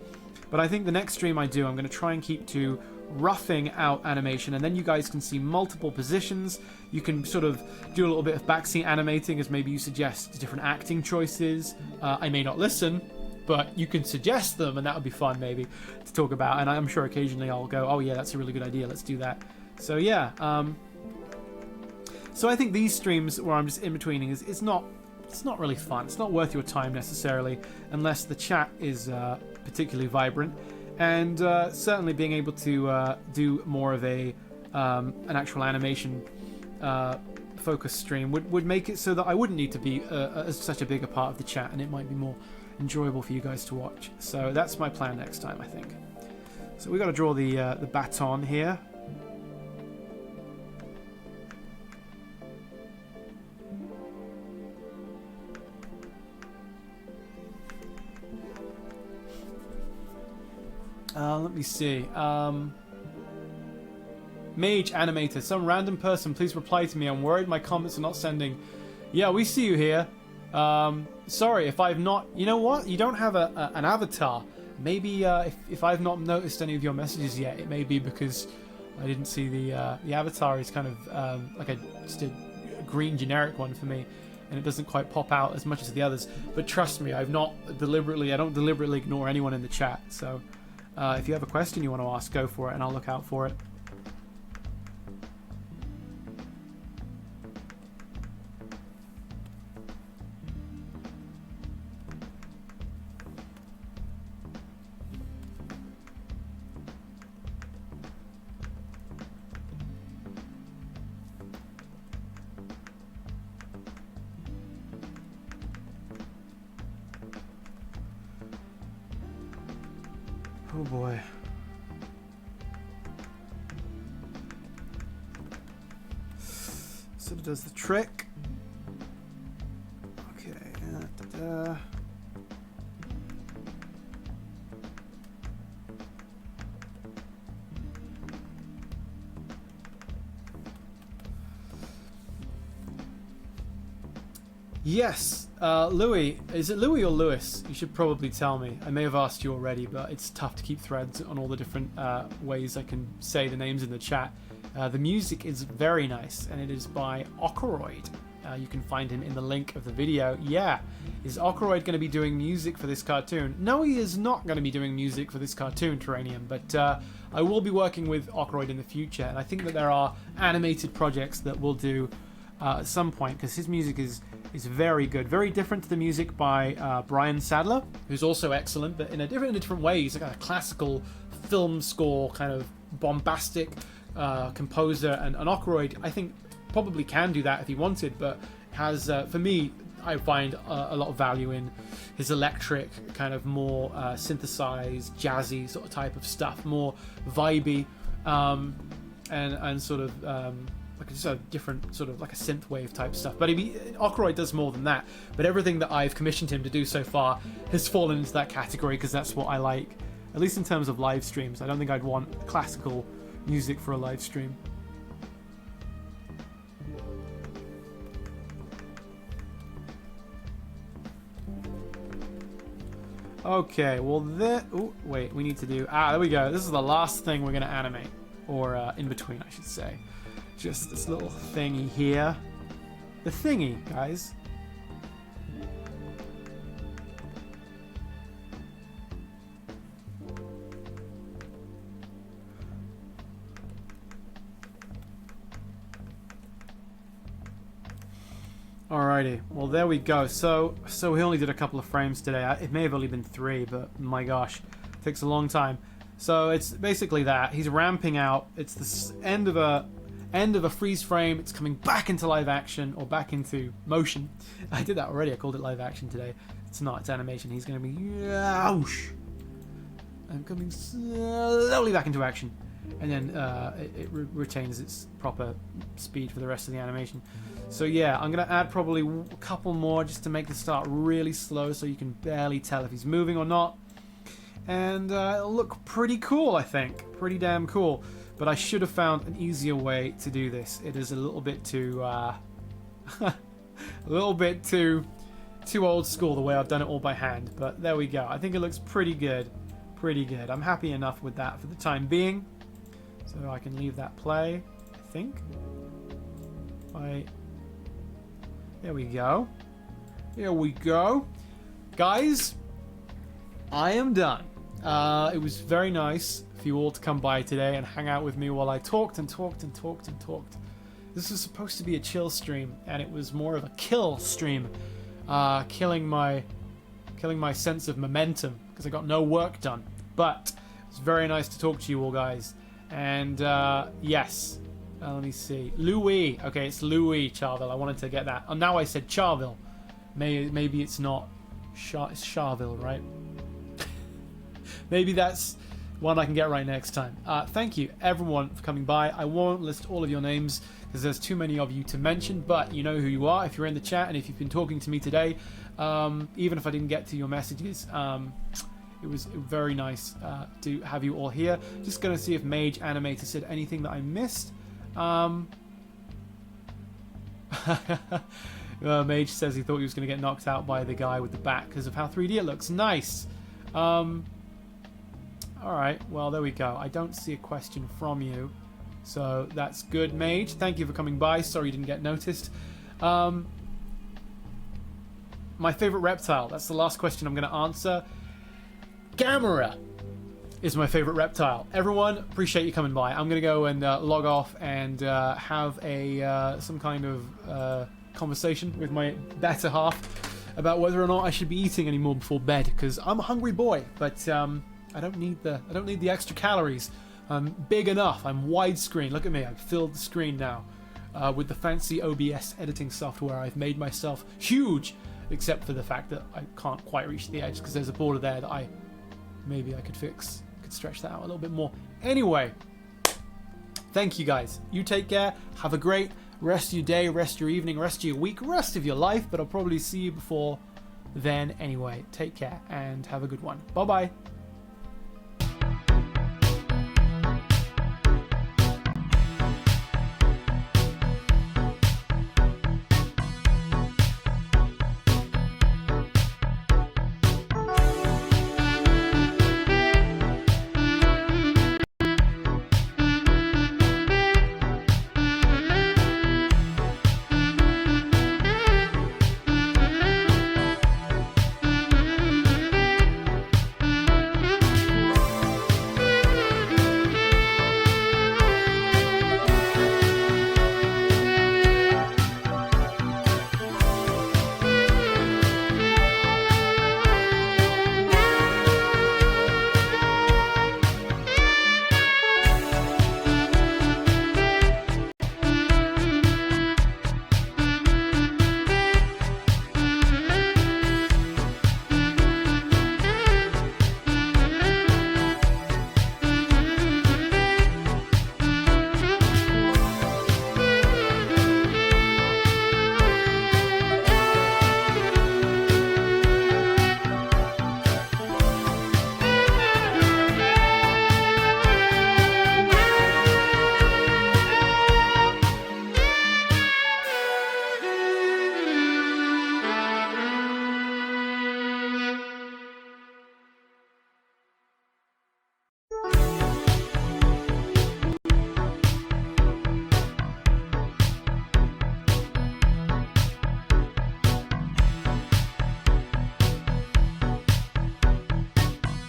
But I think the next stream I do, I'm going to try and keep to roughing out animation, and then you guys can see multiple positions. You can sort of do a little bit of backseat animating, as maybe you suggest different acting choices. I may not listen, but you can suggest them, and that would be fun maybe to talk about. And I'm sure occasionally I'll go, oh yeah, that's a really good idea, let's do that. So yeah, so I think these streams where I'm just in-betweening it's not really fun. It's not worth your time necessarily, unless the chat is particularly vibrant. And certainly being able to do more of an actual animation focused stream would make it so that I wouldn't need to be such a bigger part of the chat, and it might be more enjoyable for you guys to watch. So that's my plan next time, I think. So we got to draw the baton here. Let me see. Mage Animator. Some random person, please reply to me. I'm worried my comments are not sending. Yeah, we see you here. Sorry if I've not... You know what? You don't have an avatar. Maybe if I've not noticed any of your messages yet, it may be because I didn't see the avatar is kind of like just a green generic one for me, and it doesn't quite pop out as much as the others. But trust me, I don't deliberately ignore anyone in the chat. So if you have a question you want to ask, go for it, and I'll look out for it. Oh boy. Sort of does the trick. Okay. Da-da-da. Yes, Louis. Is it Louis or Lewis? You should probably tell me. I may have asked you already, but it's tough to keep threads on all the different ways I can say the names in the chat. The music is very nice, and it is by Okoroid. You can find him in the link of the video. Yeah, is Okoroid going to be doing music for this cartoon? No, he is not going to be doing music for this cartoon, Terranium, but I will be working with Okoroid in the future, and I think that there are animated projects that we'll do at some point, because his music is very good, very different to the music by Brian Sadler, who's also excellent, but in a different way. He's like a classical film score kind of bombastic composer, and Okoroid, I think, probably can do that if he wanted, but has, for me, I find a lot of value in his electric, kind of more synthesized, jazzy sort of type of stuff, more vibey, and sort of like just a different sort of like a synthwave type stuff. But Okoroid does more than that. But everything that I've commissioned him to do so far has fallen into that category, because that's what I like, at least in terms of live streams. I don't think I'd want classical music for a live stream. Okay, well wait, we need to do... there we go. This is the last thing we're going to animate. Or in between, I should say. Just this little thingy here. The thingy, guys. Alrighty, well there we go. So we only did a couple of frames today. It may have only been 3, but my gosh, it takes a long time. So it's basically that he's ramping out. It's the end of a freeze frame. It's coming back into live action, or back into motion. I did that already. I called it live action today. It's not. It's animation. He's going to be whoosh, and coming slowly back into action, and then it retains its proper speed for the rest of the animation. So yeah, I'm going to add probably a couple more just to make the start really slow, so you can barely tell if he's moving or not. And it'll look pretty cool, I think. Pretty damn cool. But I should have found an easier way to do this. It is a little bit too... a little bit too old school the way I've done it all by hand. But there we go. I think it looks pretty good. pretty good. I'm happy enough with that for the time being. So I can leave that play, I think. There we go. Here we go. Guys, I am done. It was very nice for you all to come by today and hang out with me while I talked and talked and talked and talked. This was supposed to be a chill stream, and it was more of a kill stream. Killing my sense of momentum because I got no work done. But it's very nice to talk to you all, guys. And yes, let me see. Louis. Okay, it's Louis Charville. I wanted to get that. And now I said Charville. Maybe it's not. It's Charville, right? Maybe that's one I can get right next time. Thank you, everyone, for coming by. I won't list all of your names because there's too many of you to mention, but you know who you are if you're in the chat and if you've been talking to me today. Even if I didn't get to your messages, it was very nice to have you all here. Just going to see if Mage Animator said anything that I missed. Mage says he thought he was going to get knocked out by the guy with the bat because of how 3D it looks. Nice. Alright, well, there we go. I don't see a question from you. So that's good, Mage. Thank you for coming by. Sorry you didn't get noticed. My favorite reptile. That's the last question I'm going to answer. Gamera is my favorite reptile. Everyone, appreciate you coming by. I'm going to go and log off and have a some kind of conversation with my better half about whether or not I should be eating any more before bed, because I'm a hungry boy, but I don't need the extra calories. I'm big enough. I'm widescreen. Look at me. I've filled the screen now with the fancy OBS editing software. I've made myself huge, except for the fact that I can't quite reach the edge because there's a border there that maybe I could fix. Could stretch that out a little bit more. Anyway, thank you guys. You take care. Have a great rest of your day, rest of your evening, rest of your week, rest of your life. But I'll probably see you before then anyway. Take care and have a good one. Bye bye.